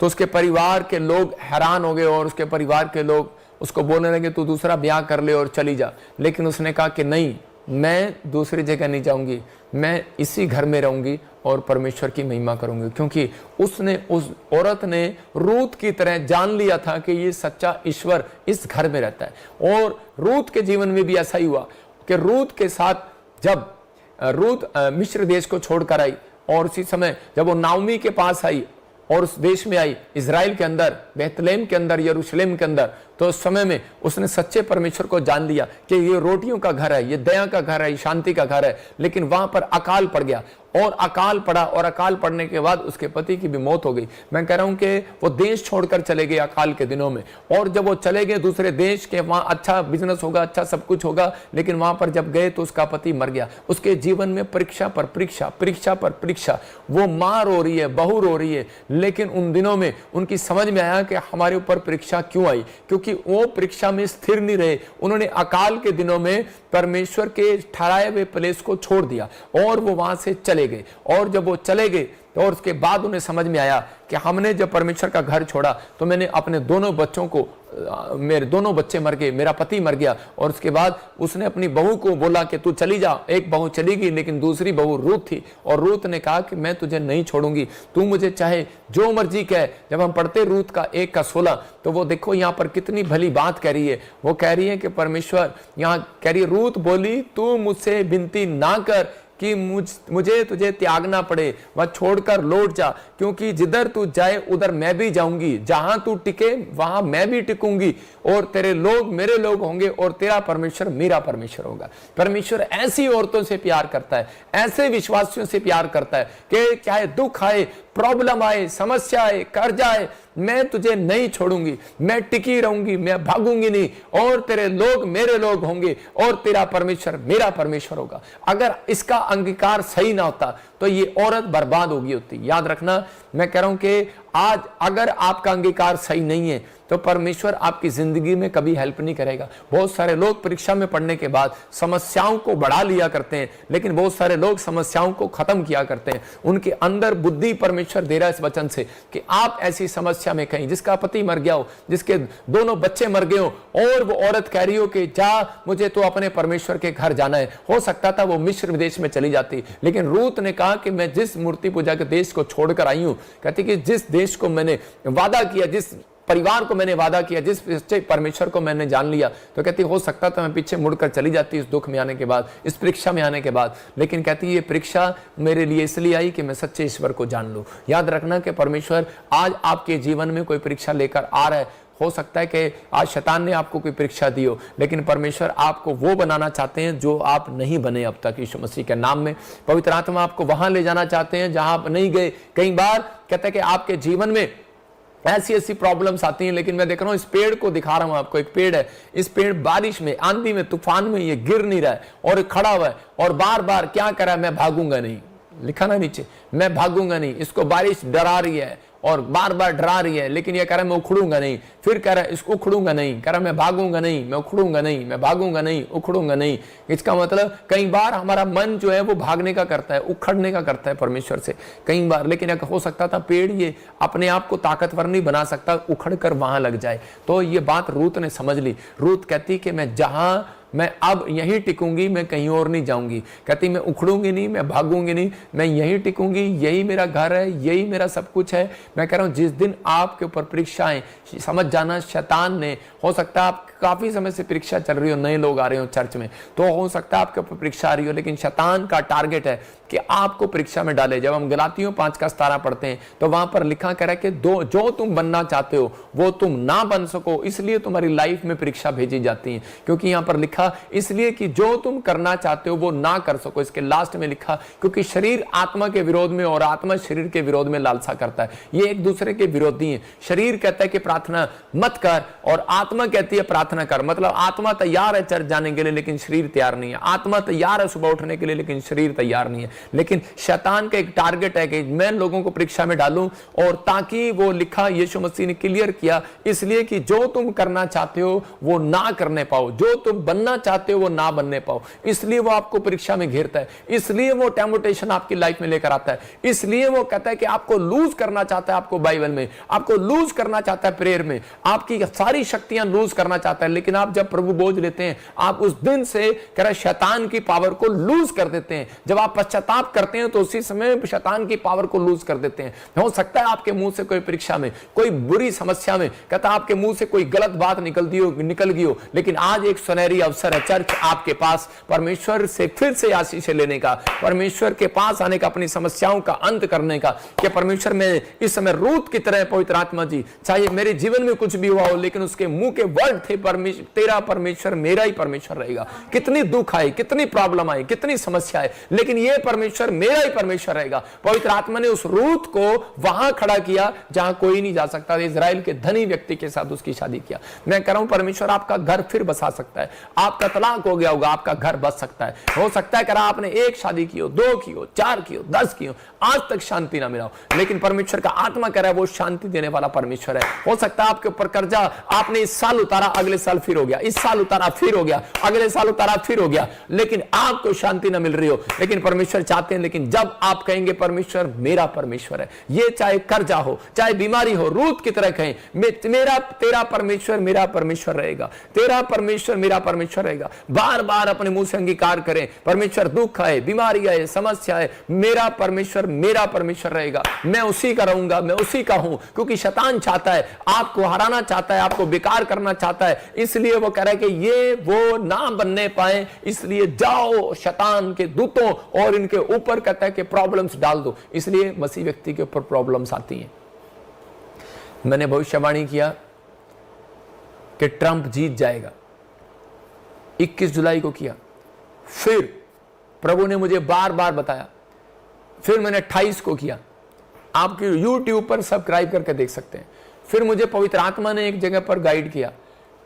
तो उसके परिवार के लोग हैरान हो गए और उसके परिवार के लोग उसको बोलने लगे तू दूसरा ब्याह कर ले और चली जा। लेकिन उसने कहा कि नहीं, मैं दूसरी जगह नहीं जाऊंगी, मैं इसी घर में रहूंगी और परमेश्वर की महिमा करूंगी। क्योंकि उसने, उस औरत ने रूत की तरह जान लिया था कि ये सच्चा ईश्वर इस घर में रहता है। और रूत के जीवन में भी ऐसा ही हुआ कि रूत के साथ जब रूत मिस्र देश को छोड़कर आई और उसी समय जब वो नाओमी के पास आई और उस देश में आई, इजराइल के अंदर, बेथलेम के अंदर, यरूशलेम के अंदर, तो उस समय में उसने सच्चे परमेश्वर को जान लिया कि ये रोटियों का घर है, ये दया का घर है, ये शांति का घर है। लेकिन वहां पर अकाल पड़ गया और अकाल पड़ा और अकाल पड़ने के बाद उसके पति की भी मौत हो गई। मैं कह रहा हूं कि वो देश छोड़कर चले गए अकाल के दिनों में, और जब वो चले गए दूसरे देश के, वहां अच्छा बिजनेस होगा, अच्छा सब कुछ होगा, लेकिन वहां पर जब गए तो उसका पति मर गया। उसके जीवन में परीक्षा पर परीक्षा, परीक्षा पर परीक्षा, वो मां रो रही है, बहू रो रही है। लेकिन उन दिनों में उनकी समझ में आया कि हमारे ऊपर परीक्षा क्यों आई, क्योंकि वो परीक्षा में स्थिर नहीं रहे। उन्होंने अकाल के दिनों में परमेश्वर के ठहराए हुए प्लेस को छोड़ दिया और वो वहां से चले गए। और जब वो चले गए तो और उसके बाद उन्हें समझ में आया कि हमने जब परमेश्वर का घर छोड़ा तो मैंने अपने दोनों बच्चों को, मेरे दोनों बच्चे मर गए, मेरा पति मर गया। और उसके बाद उसने अपनी बहू को बोला कि तू चली जा। एक बहू चली गई, लेकिन दूसरी बहू रूत थी और रूत ने कहा कि मैं तुझे नहीं छोड़ूंगी, तू मुझे चाहे जो मर्जी कह। जब हम पढ़ते रूत का 1:16 तो वो देखो यहाँ पर कितनी भली बात कह रही है। वो कह रही है कि परमेश्वर, यहाँ कह रही है, रूत बोली तू मुझसे विनती ना कर कि मुझे तुझे त्यागना पड़े, वह छोड़कर लौट जा, क्योंकि जिधर तू जाए उधर मैं भी जाऊंगी, जहां तू टिके वहां मैं भी टिकूंगी, और तेरे लोग मेरे लोग होंगे और तेरा परमेश्वर मेरा परमेश्वर होगा। परमेश्वर ऐसी औरतों से प्यार करता है, ऐसे विश्वासियों से प्यार करता है कि चाहे दुख आए, प्रॉब्लम आए, समस्या आए, कर्ज आए, मैं तुझे नहीं छोड़ूंगी, मैं टिकी रहूंगी, मैं भागूंगी नहीं, और तेरे लोग मेरे लोग होंगे और तेरा परमेश्वर मेरा परमेश्वर होगा। अगर इसका अंगीकार सही ना होता तो ये औरत बर्बाद होगी होती। याद रखना, मैं कह रहा हूं कि आज अगर आपका अंगीकार सही नहीं है तो परमेश्वर आपकी जिंदगी में कभी हेल्प नहीं करेगा। बहुत सारे लोग परीक्षा में पढ़ने के बाद समस्याओं को बढ़ा लिया करते हैं, लेकिन बहुत सारे लोग समस्याओं को खत्म किया करते हैं। उनके अंदर बुद्धि परमेश्वर दे रहा है इस वचन से कि आप ऐसी समस्या में, कहीं जिसका पति मर गया हो, जिसके दोनों बच्चे मर गए हो, और वो औरत कह रही हो कि जा, मुझे तो अपने परमेश्वर के घर जाना है। हो सकता था वो मिस्र देश में चली जाती, लेकिन रूत ने कहा कि मैं जिस मूर्ति पूजा के देश को छोड़कर आई हूं, कहती कि जिस देश को मैंने वादा किया, जिस परिवार को मैंने वादा किया, जिस सच्चे परमेश्वर को मैंने जान लिया, तो कहती हो सकता था मैं पीछे मुड़कर चली जाती इस दुख में आने के बाद, इस परीक्षा में आने के बाद। लेकिन कहती ये परीक्षा मेरे लिए इसलिए आई कि मैं सच्चे ईश्वर को जान लूं। याद रखना कि परमेश्वर आज आपके जीवन में कोई परीक्षा लेकर आ रहा है। हो सकता है कि आज शैतान ने आपको कोई परीक्षा दी हो, लेकिन परमेश्वर आपको वो बनाना चाहते हैं जो आप नहीं बने अब तक यीशु मसीह के नाम में। पवित्र आत्मा आपको वहां ले जाना चाहते हैं जहां आप नहीं गए। कई बार कहते हैं कि आपके जीवन में ऐसी प्रॉब्लम्स आती हैं, लेकिन मैं देख रहा हूं इस पेड़ को दिखा रहा हूं आपको, एक पेड़ है, इस पेड़ बारिश में, आंधी में, तूफान में ये गिर नहीं रहा है और खड़ा हुआ है और बार बार क्या कर रहा है, मैं भागूंगा नहीं, लिखा ना नीचे, मैं भागूंगा नहीं। इसको बारिश डरा रही है और बार बार डरा रही है, लेकिन ये कह रहा है मैं उखड़ूंगा नहीं, फिर कह रहा है इसको उखड़ूंगा नहीं, कह रहा है मैं भागूंगा नहीं, मैं उखड़ूंगा नहीं, मैं भागूंगा नहीं, उखड़ूंगा नहीं। इसका मतलब कई बार हमारा मन जो है वो भागने का करता है, उखड़ने का करता है परमेश्वर से कई बार, लेकिन हो सकता था पेड़ ये अपने आप को ताकतवर नहीं बना सकता, उखड़ कर वहां लग जाए। तो ये बात रूत ने समझ ली। रूत कहती कि मैं अब यहीं टिकूंगी, मैं कहीं और नहीं जाऊंगी। कहती मैं उखड़ूंगी नहीं, मैं भागूंगी नहीं, मैं यहीं टिकूंगी, यही मेरा घर है, यही मेरा सब कुछ है। मैं कह रहा हूं जिस दिन आपके ऊपर परीक्षाएं, समझ जाना शैतान ने, हो सकता है आप काफी समय से परीक्षा चल रही हो, नए लोग आ रहे हो चर्च में, तो हो सकता है आपके ऊपर परीक्षा आ रही हो, लेकिन शैतान का टारगेट है कि आपको परीक्षा में डाले। जब हम गलातियों 5:17 पढ़ते हैं तो वहां पर लिखा कह रहा है कि जो तुम बनना चाहते हो वो तुम ना बन सको, इसलिए तुम्हारी लाइफ में परीक्षा भेजी जाती है। क्योंकि यहां पर लिखा इसलिए कि जो तुम करना चाहते हो वो ना कर सको। इसके लास्ट में लिखा क्योंकि शरीर आत्मा के विरोध में और आत्मा शरीर के विरोध में लालसा करता है, ये एक दूसरे के विरोधी हैं। शरीर कहता है कि प्रार्थना मत कर और आत्मा कहती है प्रार्थना कर। मतलब आत्मा तैयार है चर्च जाने के लिए लेकिन शरीर तैयार नहीं है, आत्मा तैयार है सुबह उठने के लिए लेकिन शरीर तैयार नहीं है। लेकिन शैतान का एक टारगेट है कि मैं लोगों को परीक्षा में डालूं, और ताकि वो लिखा यीशु मसीह ने क्लियर किया, इसलिए कि जो तुम करना चाहते हो वो ना करने पाओ, जो तुम बनना चाहते हो वो ना बनने पाओ, इसलिए वो आपको परीक्षा में घेरता है, इसलिए वो टेम्पटेशन आपकी लाइफ में लेकर आता है, इसलिए वो कहता है कि आपको लूज करना चाहता है, आपको बाइबल में आपको लूज करना चाहता है, प्रेयर में आपकी सारी शक्तियां लूज करना चाहता है। लेकिन आप जब प्रभु बोझ लेते हैं, आप उस दिन से कह रहा शैतान की पावर को लूज कर देते हैं। जब आप पश्चाताप करते हैं तो उसी समय शैतान की पावर को लूज कर देते हैं। हो सकता है आपके मुंह से कोई परीक्षा में, कोई बुरी समस्या में, कहता आपके मुंह से कोई गलत बात निकल गई हो, लेकिन आज एक सुनहरी अवसर है चर्च आपके पास परमेश्वर से फिर से आशीष लेने का, परमेश्वर के पास आने का, अपनी समस्याओं का अंत करने का। कि परमेश्वर में इस समय रूत की तरह पवित्र आत्मा जी, चाहे मेरे जीवन में कुछ भी हुआ हो, लेकिन उसके मुंह के वर्ड थे तेरा परमेश्वर मेरा ही परमेश्वर रहेगा। कितनी दुख आए, कितनी प्रॉब्लम आई, कितनी समस्या है, लेकिन ये परमेश्वर मेरा ही परमेश्वर रहेगा। पवित्र आत्मा ने उस रूत को वहां खड़ा किया जहां कोई नहीं जा सकता। इजराइल के धनी व्यक्ति के साथ उसकी शादी किया। मैं कह रहा हूं परमेश्वर आपका घर फिर बसा सकता है। आपका तलाक हो गया होगा, आपका घर बस सकता है। हो सकता है कि आपने एक शादी की हो, 2 की हो, 4 की हो, 10 की हो, आज तक शांति ना मिला हो, लेकिन परमेश्वर का आत्मा कह रहा है वो शांति देने वाला परमेश्वर है। हो सकता है आपके ऊपर कर्जा आपने इस साल उतारा, अगले साल फिर हो गया, इस साल उतारा फिर हो गया, अगले साल उतारा फिर हो गया, लेकिन आपको शांति ना मिल रही हो, लेकिन परमेश्वर चाहते हैं। लेकिन जब आप कहेंगे परमेश्वर मेरा परमेश्वर है, ये चाहे कर्जा हो, चाहे बीमारी हो, रूत की तरह कहें तेरा परमेश्वर मेरा परमेश्वर रहेगा, तेरा परमेश्वर मेरा परमेश्वर रहेगा। बार बार अपने मुंह से अंगीकार करें, परमेश्वर दुख आए, बीमारी आए, समस्या आए, मेरा परमेश्वर रहेगा, मैं उसी का रहूंगा, मैं उसी का हूं। क्योंकि शैतान चाहता है आपको हराना चाहता है, आपको बेकार करना चाहता है, इसलिए वो कह रहा है कि ये वो ना बनने पाए, इसलिए जाओ शैतान के दूतों और इनके ऊपर कहता है कि प्रॉब्लम्स डाल दो। इसलिए मसीह व्यक्ति के ऊपर प्रॉब्लम्स आती हैं। मैंने भविष्यवाणी किया कि ट्रंप जीत जाएगा, 21 जुलाई को किया, फिर प्रभु ने मुझे बार बार बताया, फिर मैंने 28 को किया। आप YouTube पर सब्सक्राइब करके देख सकते हैं। फिर मुझे पवित्र आत्मा ने एक जगह पर गाइड किया।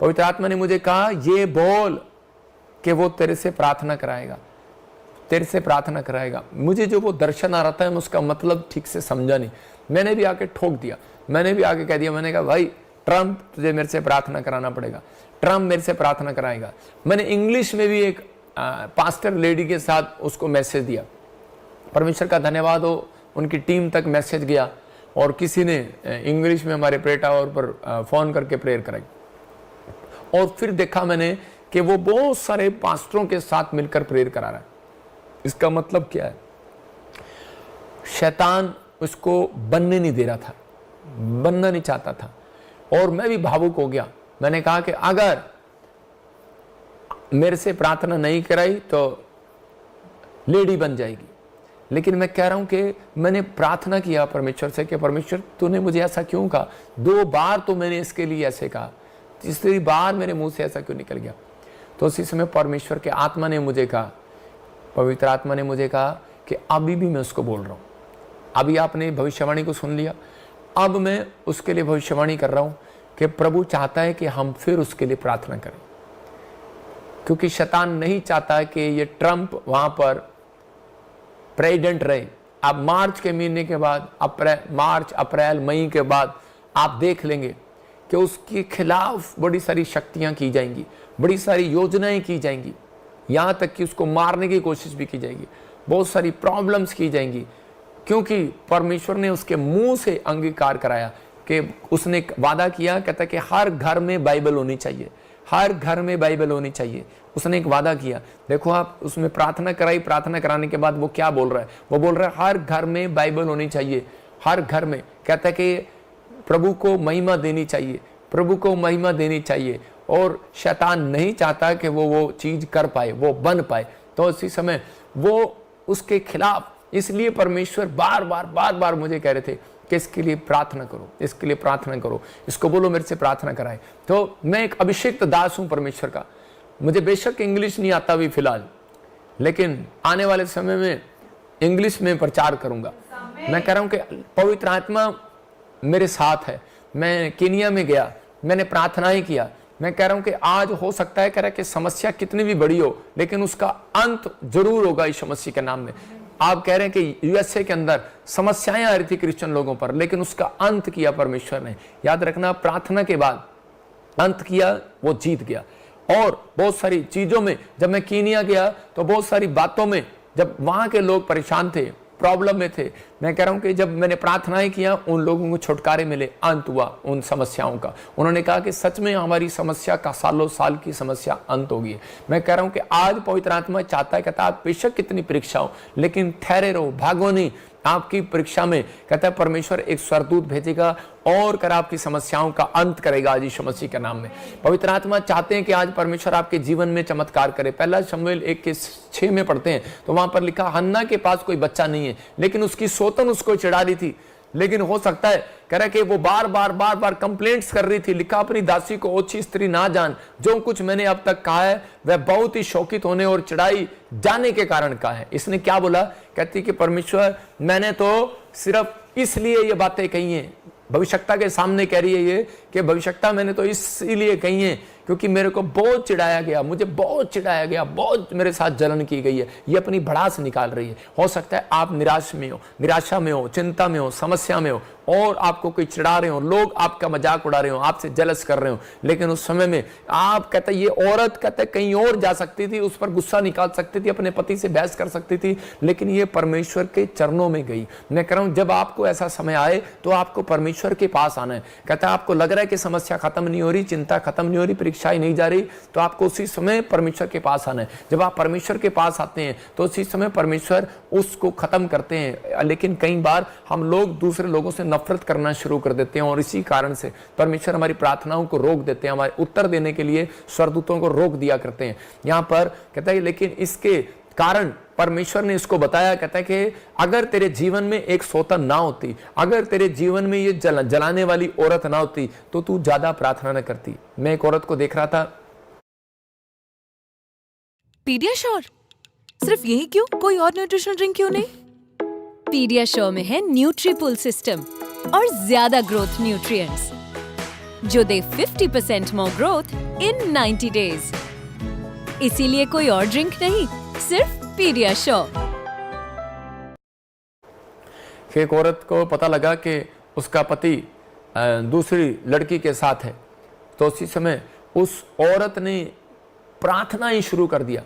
पवित्र आत्मा ने मुझे कहा ये बोल कि वो तेरे से प्रार्थना कराएगा, तेरे से प्रार्थना कराएगा। मुझे जो वो दर्शन आ रहा था मैं उसका मतलब ठीक से समझा नहीं। मैंने भी आके ठोक दिया, मैंने भी आके कह दिया, मैंने कहा भाई ट्रंप तुझे मेरे से प्रार्थना कराना पड़ेगा, ट्रंप मेरे से प्रार्थना कराएगा। मैंने इंग्लिश में भी एक पास्टर लेडी के साथ उसको मैसेज दिया। परमेश्वर का धन्यवाद हो, उनकी टीम तक मैसेज गया और किसी ने इंग्लिश में हमारे प्रेयर टावर पर फोन करके प्रेयर कराई। और फिर देखा मैंने कि वो बहुत सारे पास्टरों के साथ मिलकर प्रेयर करा रहा है। इसका मतलब क्या है? शैतान उसको बनने नहीं दे रहा था, बनना नहीं चाहता था। और मैं भी भावुक हो गया। मैंने कहा कि अगर मेरे से प्रार्थना नहीं कराई तो लेडी बन जाएगी, लेकिन मैं कह रहा हूं कि मैंने प्रार्थना किया परमेश्वर से कि परमेश्वर तूने मुझे ऐसा क्यों कहा, 2 बार तो मैंने इसके लिए ऐसे कहा, तीसरी बार मेरे मुंह से ऐसा क्यों निकल गया। तो उसी समय परमेश्वर के आत्मा ने मुझे कहा, पवित्र आत्मा ने मुझे कहा कि अभी भी मैं उसको बोल रहा हूं, अभी आपने भविष्यवाणी को सुन लिया, अब मैं उसके लिए भविष्यवाणी कर रहा हूं कि प्रभु चाहता है कि हम फिर उसके लिए प्रार्थना करें, क्योंकि शैतान नहीं चाहता कि ये ट्रंप वहां पर प्रेसिडेंट रहे। अब मार्च के महीने के बाद, मार्च अप्रैल मई के बाद आप देख लेंगे कि उसके खिलाफ बड़ी सारी शक्तियां की जाएंगी, बड़ी सारी योजनाएं की जाएंगी, यहां तक कि उसको मारने की कोशिश भी की जाएगी, बहुत सारी प्रॉब्लम्स की जाएंगी, क्योंकि परमेश्वर ने उसके मुंह से अंगीकार कराया कि उसने वादा किया, कहता कि हर घर में बाइबल होनी चाहिए, हर घर में बाइबल होनी चाहिए। उसने एक वादा किया। देखो आप उसमें प्रार्थना कराई, प्रार्थना कराने के बाद वो क्या बोल रहा है, वो बोल रहा है हर घर में बाइबल होनी चाहिए, हर घर में। कहता है कि प्रभु को महिमा देनी चाहिए, प्रभु को महिमा देनी चाहिए, और शैतान नहीं चाहता कि वो चीज कर पाए, वो बन पाए। तो उसी समय वो उसके खिलाफ, इसलिए परमेश्वर बार बार मुझे कह रहे थे कि इसके लिए प्रार्थना करो, इसके लिए प्रार्थना करो, इसको बोलो मेरे से प्रार्थना कराए। तो मैं एक अभिषिक्त दास हूं परमेश्वर का, मुझे बेशक इंग्लिश नहीं आता भी फिलहाल, लेकिन आने वाले समय में इंग्लिश में प्रचार करूंगा। मैं कह रहा हूं कि पवित्र आत्मा मेरे साथ है। मैं केनिया में गया, मैंने प्रार्थनाएं किया। मैं कह रहा हूं कि आज हो सकता है, कह रहा है कि समस्या कितनी भी बड़ी हो, लेकिन उसका अंत जरूर होगा यीशु मसीह के नाम में। आप कह रहे हैं कि यूएसए के अंदर समस्याएं आ रही थी क्रिश्चियन लोगों पर, लेकिन उसका अंत किया परमेश्वर ने। याद रखना, प्रार्थना के बाद अंत किया, वो जीत गया। और बहुत सारी चीजों में, जब मैं कीनिया गया तो बहुत सारी बातों में, जब वहां के लोग परेशान थे, प्रॉब्लम में थे, मैं कह रहा हूं कि जब मैंने प्रार्थनाएं किया, उन लोगों को छुटकारे मिले, अंत हुआ उन समस्याओं का। उन्होंने कहा कि सच में हमारी समस्या का सालों साल की समस्या अंत होगी। मैं कह रहा हूं कि आज पवित्र आत्मा चाहता है, कहता है आप बेशक कितनी परीक्षा हो, लेकिन ठहरे रहो, भागो नहीं। आपकी परीक्षा में कहता है परमेश्वर एक स्वर्गदूत भेजेगा और कर आपकी समस्याओं का अंत करेगा आज यीशु मसीह के नाम में। पवित्र आत्मा चाहते हैं कि आज परमेश्वर आपके जीवन में चमत्कार करे। पहला शमूएल 1:6 में पढ़ते हैं तो वहां पर लिखा, हन्ना के पास कोई बच्चा नहीं है, लेकिन उसकी सोतन उसको चिढ़ा रही थी। लेकिन हो सकता है, कह रहा है कि वो बार बार कंप्लेंट्स कर रही थी। लिखा, अपनी दासी को ओछी स्त्री ना जान, जो कुछ मैंने अब तक कहा है वह बहुत ही शोकित होने और चिढ़ाई जाने के कारण कहा है। इसने क्या बोला, कहती कि परमेश्वर मैंने तो सिर्फ इसलिए ये बातें कही हैं, भविष्यता के सामने कह रही है ये कि भविष्यता मैंने तो इसीलिए कही है क्योंकि मेरे को बहुत चिढ़ाया गया, मुझे बहुत चिढ़ाया गया, बहुत मेरे साथ जलन की गई है। ये अपनी भड़ास निकाल रही है। हो सकता है आप निराशा में हो, चिंता में हो, समस्या में हो, और आपको कोई चिढ़ा रहे हो, लोग आपका मजाक उड़ा रहे हो, आपसे जलस कर रहे हो, लेकिन उस समय में आप कहते ये औरत कहते कहीं और जा सकती थी, उस पर गुस्सा निकाल सकती थी, अपने पति से बहस कर सकती थी, लेकिन ये परमेश्वर के चरणों में गई। मैं कह रहा हूं जब आपको ऐसा समय आए तो आपको परमेश्वर के पास आना है। कहता है आपको लग रहा है कि समस्या खत्म नहीं हो रही, चिंता खत्म नहीं हो रही, परीक्षाएं नहीं जा रही, तो आपको उसी समय परमेश्वर के पास आना है। जब आप परमेश्वर के पास आते हैं तो उसी समय परमेश्वर उसको खत्म करते हैं। लेकिन कई बार हम लोग दूसरे लोगों से नफरत करना शुरू कर देते हैं और इसी कारण से परमेश्वर हमारी प्रार्थनाओं को रोक देते हैं, हमारे उत्तर देने के लिए स्वर्गदूतों को रोक दिया करते हैं। यहां पर कहता है लेकिन इसके कारण परमेश्वर ने इसको बताया, कहता है कि अगर तेरे जीवन में एक सोतन ना होती, अगर तेरे जीवन में ये जलाने वाली औरत ना होती तो तू ज्यादा प्रार्थना न करती। मैं एक औरत को देख रहा था, पीडियाश्योर सिर्फ यही क्यों, कोई और न्यूट्रिशनल ड्रिंक क्यों नहीं? पीडियाश्योर में है न्यूट्रीपुल सिस्टम और ज्यादा ग्रोथ न्यूट्रिएंट्स जो दे 50% मोर ग्रोथ इन 90 डेज। इसीलिए कोई और ड्रिंक नहीं, सिर्फ पीडियाश्योर। एक औरत को पता लगा कि उसका पति दूसरी लड़की के साथ है, तो उसी समय उस औरत ने प्रार्थना ही शुरू कर दिया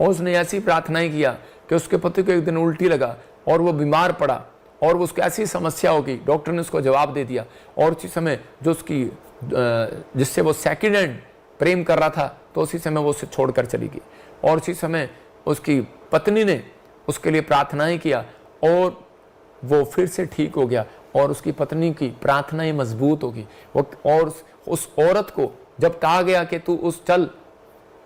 और उसने ऐसी प्रार्थनाएं किया कि उसके पति को एक दिन उल्टी लगा और वो बीमार पड़ा और उसको ऐसी समस्या हो गई, डॉक्टर ने उसको जवाब दे दिया। और उसी समय जो उसकी जिससे वो सेकंड हैंड प्रेम कर रहा था तो उसी समय वो उसे छोड़कर चली गई। और उसी समय उसकी पत्नी ने उसके लिए प्रार्थनाएं किया और वो फिर से ठीक हो गया और उसकी पत्नी की प्रार्थनाएं मजबूत हो गई। और उस औरत को जब कहा गया कि तू चल,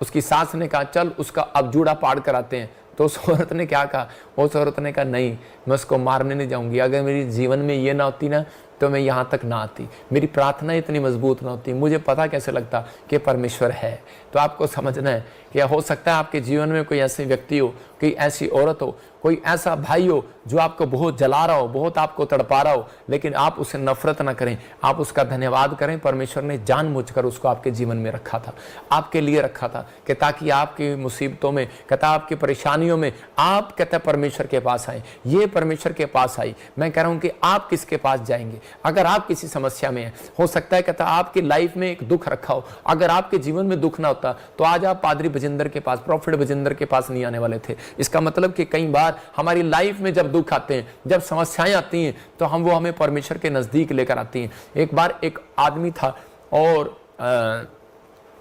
उसकी सास ने कहा चल उसका अब जूड़ा पाड़ कर आते हैं, तो उस औरत ने क्या कहा, उस औरत ने कहा नहीं, मैं उसको मारने नहीं जाऊंगी। अगर मेरी जीवन में ये ना होती ना तो मैं यहाँ तक ना आती, मेरी प्रार्थना इतनी मजबूत ना होती, मुझे पता कैसे लगता कि परमेश्वर है। तो आपको समझना है कि हो सकता है आपके जीवन में कोई ऐसे व्यक्ति हो, कोई ऐसी औरत हो, कोई ऐसा भाई हो जो आपको बहुत जला रहा हो, बहुत आपको तड़पा रहा हो, लेकिन आप उसे नफरत ना करें, आप उसका धन्यवाद करें। परमेश्वर ने जानबूझकर उसको आपके जीवन में रखा था, आपके लिए रखा था कि ताकि आपकी मुसीबतों में, कहता आपकी परेशानियों में आप कहता परमेश्वर के पास आए। ये परमेश्वर के पास आई। मैं कह रहा हूं कि आप किसके पास जाएंगे? अगर आप किसी समस्या में हैं, हो सकता है कहता आपकी लाइफ में एक दुख रखा हो, अगर आपके जीवन में दुख ना होता तो आज आप पादरी बजिंदर के पास, प्रॉफिट बजिंदर के पास नहीं आने वाले थे। इसका मतलब कि कई बार हमारी लाइफ में जब दुख आते हैं, जब समस्याएं आती हैं, तो हमें परमेश्वर के नजदीक लेकर आती हैं। एक बार एक आदमी था और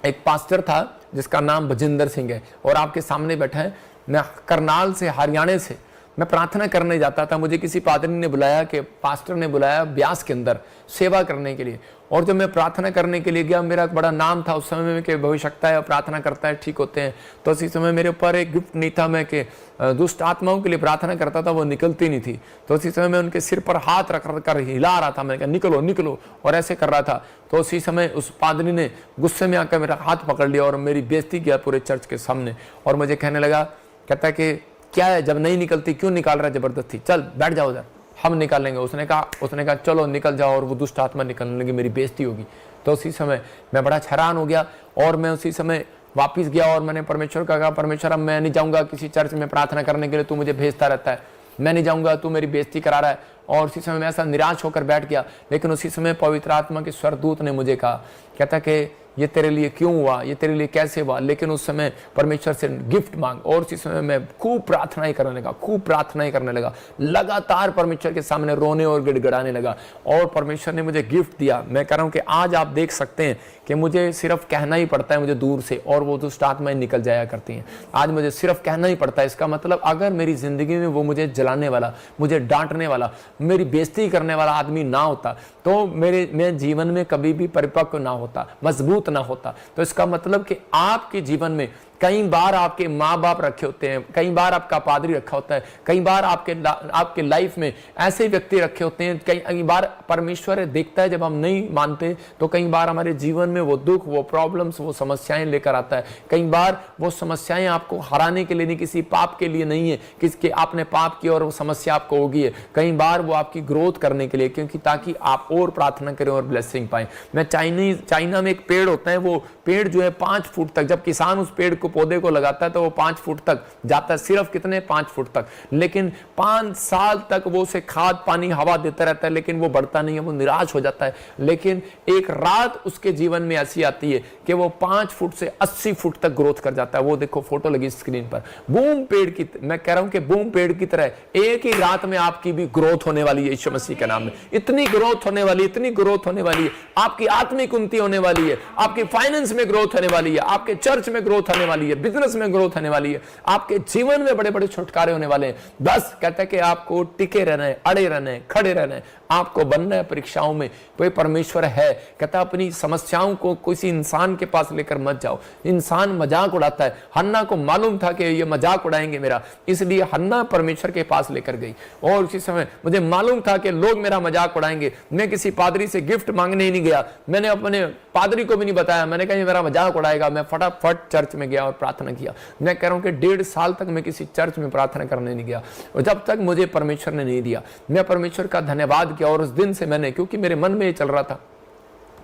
एक पास्टर था जिसका नाम बजिंदर सिंह है, और आपके सामने बैठा है। मैं करनाल से, हरियाणा से मैं प्रार्थना करने जाता था। मुझे किसी पादरी ने बुलाया, कि पास्टर ने बुलाया ब्यास के अंदर सेवा करने के लिए। और जब मैं प्रार्थना करने के लिए गया, मेरा बड़ा नाम था उस समय में कि भविष्यता है, प्रार्थना करता है, ठीक होते हैं। तो उसी समय मेरे ऊपर एक गिफ्ट नहीं था, मैं कि दुष्ट आत्माओं के लिए प्रार्थना करता था, वो निकलती नहीं थी। तो उसी समय मैं उनके सिर पर हाथ रख कर हिला रहा था, मैंने कहा निकलो निकलो, और ऐसे कर रहा था। तो उसी समय उस पादरी ने गुस्से में आकर मेरा हाथ पकड़ लिया और मेरी बेइज्जती किया पूरे चर्च के सामने। और मुझे कहने लगा, कहता कि क्या है, जब नहीं निकलती क्यों निकाल रहा है जबरदस्ती, चल बैठ जाओ उधर, हम निकालेंगे। उसने कहा चलो निकल जाओ, और वो दुष्ट आत्मा निकलने लगी, मेरी बेइज्जती होगी। तो उसी समय मैं बड़ा हैरान हो गया, और मैं उसी समय वापस गया और मैंने परमेश्वर का कहा, परमेश्वर अब मैं नहीं जाऊंगा किसी चर्च में प्रार्थना करने के लिए, तू मुझे भेजता रहता है, मैं नहीं जाऊंगा, तू मेरी बेइज्जती करा रहा है। और उसी समय मैं ऐसा निराश होकर बैठ गया। लेकिन उसी समय पवित्र आत्मा के स्वरदूत ने मुझे कहा, कहता कि ये तेरे लिए क्यों हुआ, ये तेरे लिए कैसे हुआ। लेकिन उस समय परमेश्वर से गिफ्ट मांग। और उसी समय मैं खूब प्रार्थनाएं करने लगा, लगातार परमेश्वर के सामने रोने और गिड़गिड़ाने लगा, और परमेश्वर ने मुझे गिफ्ट दिया। मैं कह रहा हूं कि आज आप देख सकते हैं कि मुझे सिर्फ कहना ही पड़ता है मुझे दूर से, और वो दुष्ट आत्माएं निकल जाया करती हैं। आज मुझे सिर्फ कहना ही पड़ता है। इसका मतलब अगर मेरी जिंदगी में वो मुझे जलाने वाला, मुझे डांटने वाला, मेरी बेइज्जती करने वाला आदमी ना होता, तो मैं जीवन में कभी भी परिपक्व ना होता, मजबूत ना होता। तो इसका मतलब कि आपके जीवन में कई बार आपके माँ बाप रखे होते हैं, कई बार आपका पादरी रखा होता है, कई बार आपके लाइफ में ऐसे व्यक्ति रखे होते हैं। कई बार परमेश्वर देखता है, जब हम नहीं मानते तो कई बार हमारे जीवन में वो दुख, वो प्रॉब्लम्स, वो समस्याएं लेकर आता है। कई बार वो समस्याएं आपको हराने के लिए नहीं, किसी पाप के लिए नहीं है, किसके आपने पाप किया और वो समस्या आपको होगी है। कई बार वो आपकी ग्रोथ करने के लिए, क्योंकि ताकि आप और प्रार्थना करें और ब्लेसिंग पाएं। मैं चाइना में एक पेड़ होता है, वो पेड़ जो है 5 फुट तक, जब किसान उस पेड़ को, पौधे को लगाता है तो वो 5 फुट तक जाता है, सिर्फ कितने 5 फुट तक। लेकिन 5 साल तक वो उसे खाद पानी हवा देता रहता है, लेकिन वो बढ़ता नहीं है, वो निराश हो जाता है। लेकिन एक रात उसके जीवन में ऐसी आती है कि वो 5 फुट से 80 फुट तक ग्रोथ कर जाता है। वो देखो फोटो लगी स्क्रीन पर, बूम पेड़ की, मैं कह रहा हूं कि बूम पेड़ की तरह एक ही रात में आपकी भी ग्रोथ होने वाली है यीशु मसीह के नाम में। इतनी ग्रोथ होने वाली, इतनी ग्रोथ होने वाली है, आपकी आत्मिक उन्नति होने वाली है, आपकी फाइनेंस में ग्रोथ होने वाली है, आपके चर्च में ग्रोथ होने वाली है, बिजनेस में ग्रोथ होने वाली है, आपके जीवन में बड़े बड़े छुटकारे होने वाले हैं। बस कहता है कि आपको टिके रहना है, अड़े रहना है, खड़े रहना है, आपको बनना है परीक्षाओं में। कोई परमेश्वर है, कहता अपनी समस्याओं को किसी इंसान के पास लेकर मत जाओ। इंसान मजाक उड़ाता है, हन्ना को मालूम था कि ये मजाक उड़ाएंगे मेरा, इसलिए हन्ना परमेश्वर के पास लेकर गई। और उसी समय मुझे मालूम था कि लोग मेरा मजाक उड़ाएंगे। मैं किसी पादरी से गिफ्ट मांगने ही नहीं गया, मैंने अपने पादरी को भी नहीं बताया, मैंने कहा ये मेरा मजाक उड़ाएगा। मैं फटाफट चर्च में गया और प्रार्थना किया। मैं कह रहा हूं कि 1.5 साल तक मैं किसी चर्च में प्रार्थना करने नहीं गया, और जब तक मुझे परमेश्वर ने नहीं दिया। मैं परमेश्वर का धन्यवाद किया, और उस दिन से मैंने, क्योंकि मेरे मन में ये चल रहा था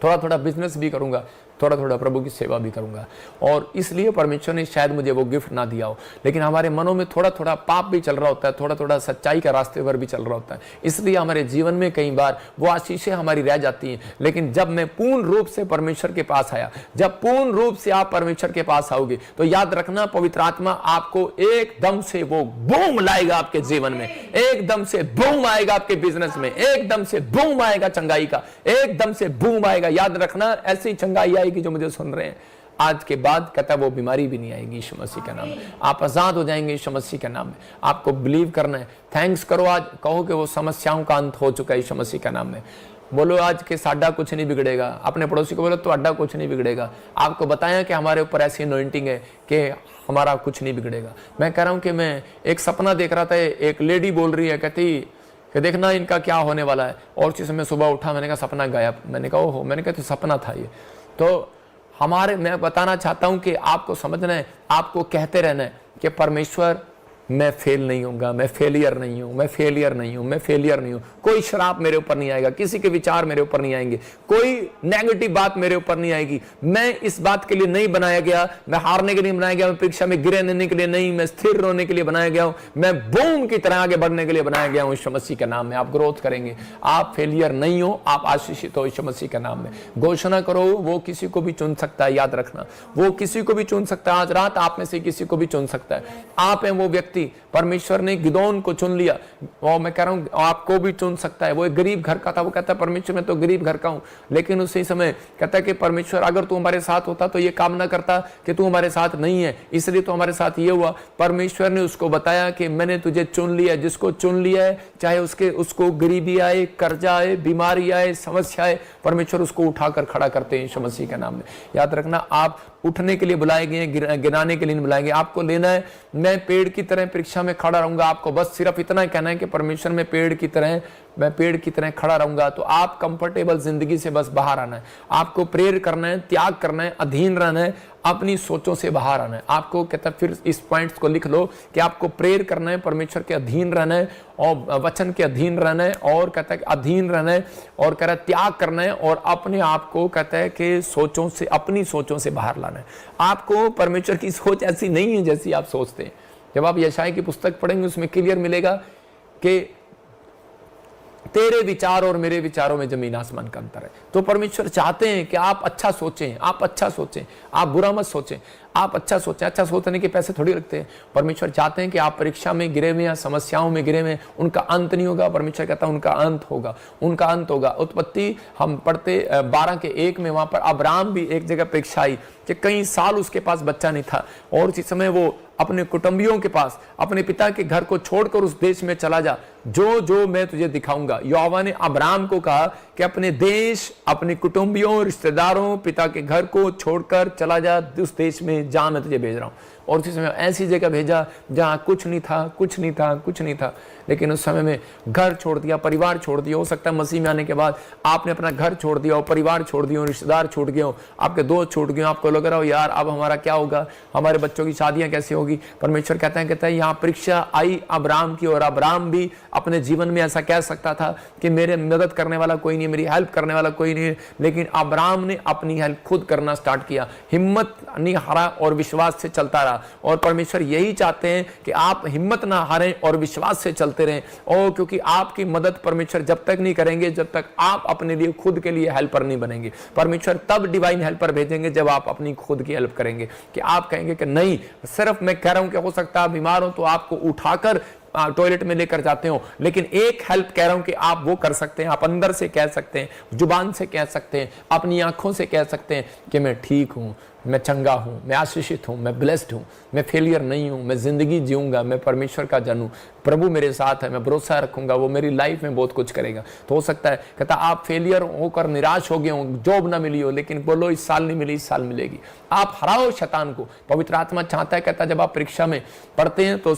थोड़ा थोड़ा बिजनेस भी करूंगा, थोड़ा थोड़ा प्रभु की सेवा भी करूंगा, और इसलिए परमेश्वर ने शायद मुझे वो गिफ्ट ना दिया हो। लेकिन हमारे मनों में थोड़ा थोड़ा पाप भी चल रहा होता है, थोड़ा थोड़ा सच्चाई का रास्ते पर भी चल रहा होता है, इसलिए हमारे जीवन में कई बार वो आशीषें हमारी रह जाती हैं। लेकिन जब मैं पूर्ण रूप से परमेश्वर के पास आया, जब पूर्ण रूप से आप परमेश्वर के पास आओगे, तो याद रखना पवित्र आत्मा आपको एकदम से वो बूम लाएगा आपके जीवन में, एकदम से बूम आएगा आपके बिजनेस में, एकदम से बूम आएगा चंगाई का, एकदम से बूम आएगा। याद रखना ऐसी चंगाई आएगी जो मुझे सुन रहे हैं, आज के बाद कहता वो बीमारी भी नहीं आएगी यीशु मसीह का नाम में। आप आजाद हो जाएंगे यीशु मसीह के नाम में। आपको बिलीव करना है, थैंक्स करो, आज कहो कि वो समस्याओं का अंत हो चुका है यीशु मसीह का नाम में। बोलो आज के साडा कुछ नहीं बिगड़ेगा। अपने पड़ोसी को बोलो तो अड्डा कुछ नहीं बिगड़ेगा। आपको बताया कि हमारे ऊपर ऐसी अनॉइंटिंग है कि हमारा कुछ नहीं बिगड़ेगा। मैं कह रहा हूं कि मैं एक सपना देख रहा था, एक लेडी बोल रही है, कहती कि देखना इनका क्या होने वाला है। और उसी समय सुबह उठा, मैंने कहा सपना गायब। मैंने कहा ओहो, मैंने कहा तो सपना था ये। तो मैं बताना चाहता हूं कि आपको समझना है, आपको कहते रहना है कि परमेश्वर मैं फेल नहीं होऊंगा, मैं फेलियर नहीं हूं, मैं फेलियर नहीं हूं, मैं फेलियर नहीं हूं। कोई शराब मेरे ऊपर नहीं आएगा, किसी के विचार मेरे ऊपर नहीं आएंगे, कोई नेगेटिव बात मेरे ऊपर नहीं आएगी। मैं इस बात के लिए नहीं बनाया गया, मैं हारने के लिए बनाया गया, मैं परीक्षा में गिरे रहने के लिए नहीं, मैं स्थिर रहने के लिए बनाया गया हूं, मैं बूम की तरह आगे बढ़ने के लिए बनाया गया हूं। यीशु मसीह के नाम में आप ग्रोथ करेंगे, आप फेलियर नहीं हो, आप आशीषित हो। यीशु मसीह के नाम में घोषणा करो, वो किसी को भी चुन सकता है। याद रखना, वो किसी को भी चुन सकता है। आज रात आप में से किसी को भी चुन सकता है। आप हैं वो व्यक्ति, परमेश्वर ने गिदोन को चुन लिया, और मैं कह रहा हूं आपको भी चुन सकता है। वो एक गरीब घर का था, वो कहता है परमेश्वर मैं तो गरीब घर का हूं, लेकिन उसी समय कहता है कि परमेश्वर अगर तू हमारे साथ होता तो ये काम ना करता कि तू हमारे साथ नहीं है, इसलिए तो हमारे साथ ये हुआ। परमेश्वर ने उसको बताया कि मैंने तुझे चुन लिया। जिसको चुन लिया है, चाहे उसको गरीबी आए, कर्जा आए, बीमारी आए, समस्या आए, परमेश्वर उसको उठाकर खड़ा करते हैं यीशु मसीह के नाम में। याद रखना, आप उठने के लिए बुलाए गए, गिराने के लिए नहीं बुलाए गए। आपको लेना है, मैं पेड़ की तरह परीक्षा में खड़ा रहूंगा। आपको बस सिर्फ इतना ही कहना है कि परमेश्वर मैं पेड़ की तरह खड़ा रहूंगा। तो आप कंफर्टेबल जिंदगी से बस बाहर आना है। आपको प्रेयर करना है, त्याग करना है, अधीन रहना है, अपनी सोचों से बाहर आना है। आपको कहता है, फिर इस पॉइंट्स को लिख लो कि आपको प्रेयर करना है, परमेश्वर के अधीन रहना है और वचन के अधीन रहना है, और कहता है कि अधीन रहना है, और कह रहा है त्याग करना है, और अपने आप को कहता है कि अपनी सोचों से बाहर लाना है। आपको परमेश्वर की सोच ऐसी नहीं है जैसी आप सोचते हैं। जब आप यशायाह की पुस्तक पढ़ेंगे उसमें क्लियर मिलेगा कि तेरे विचार और मेरे विचारों में जमीन आसमान का अंतर है। तो परमेश्वर चाहते हैं कि आप अच्छा सोचें, आप बुरा मत सोचें, आप अच्छा सोचें। अच्छा सोचने के पैसे थोड़ी लगते हैं। परमेश्वर चाहते हैं कि आप परीक्षा में गिरे में या समस्याओं में गिरे में, उनका अंत नहीं होगा। परमेश्वर कहता है उनका अंत होगा। उत्पत्ति हम पढ़ते 12:1 में, वहां पर अब्राहम भी एक जगह परीक्षा आई कि कई साल उसके पास बच्चा नहीं था, और उसी समय वो अपने कुटुंबियों के पास, अपने पिता के घर को छोड़कर उस देश में चला जा, जो मैं तुझे दिखाऊंगा। यहोवा ने अब्राहम को कहा कि अपने देश, अपने कुटुंबियों, रिश्तेदारों, पिता के घर को छोड़कर चला जा उस देश में, जहां मैं तुझे भेज रहा हूं। और उसी समय ऐसी जगह भेजा जहां कुछ नहीं था। लेकिन उस समय में घर छोड़ दिया, परिवार छोड़ दिया। हो सकता है मसीह में आने के बाद आपने अपना घर छोड़ दिया हो, परिवार छोड़ दिया हो, रिश्तेदार छूट गए हो, आपके दोस्त छूट गए हो। आपको लग रहा हो यार अब हमारा क्या होगा, हमारे बच्चों की शादियां कैसे होगी। परमेश्वर कहता है यहाँ परीक्षा आई अब्राहम की, और अब्राहम भी अपने जीवन में ऐसा कह सकता था कि मेरे मदद करने वाला कोई नहीं, मेरी हेल्प करने वाला कोई नहीं। लेकिन अब्राहम ने अपनी हेल्प खुद करना स्टार्ट किया, हिम्मत नहीं हारा और विश्वास से चलता रहा। और परमेश्वर यही चाहते हैं कि आप हिम्मत ना हारें और विश्वास से चलते रहें। और क्योंकि आपकी मदद परमेश्वर जब तक नहीं करेंगे जब तक आप अपने लिए खुद के लिए हेल्पर नहीं बनेंगे। परमेश्वर तब डिवाइन हेल्पर भेजेंगे जब आप अपनी खुद की हेल्प करेंगे, कि आप कहेंगे कि नहीं, सिर्फ मैं कह रहा हूं कि हो सकता है बीमार हो तो आपको उठाकर टॉयलेट में लेकर जाते हो, लेकिन एक हेल्प कह रहा हूं कि आप वो कर सकते हैं। आप अंदर से कह सकते हैं, जुबान से कह सकते हैं, अपनी आंखों से कह सकते हैं कि मैं ठीक हूं, मैं चंगा हूं, मैं आशीषित हूं, मैं ब्लेस्ड हूं, मैं फेलियर नहीं हूं, मैं जिंदगी जीऊंगा, मैं परमेश्वर का जन हूं, प्रभु मेरे साथ है, मैं भरोसा रखूंगा, वो मेरी लाइफ में बहुत कुछ करेगा। तो हो सकता है कहता आप फेलियर होकर निराश हो गए हो, जॉब ना मिली हो, लेकिन बोलो इस साल नहीं मिली, इस साल मिलेगी। आप हराओ शैतान को। पवित्र आत्मा चाहता है, कहता जब आप परीक्षा में पढ़ते हैं तो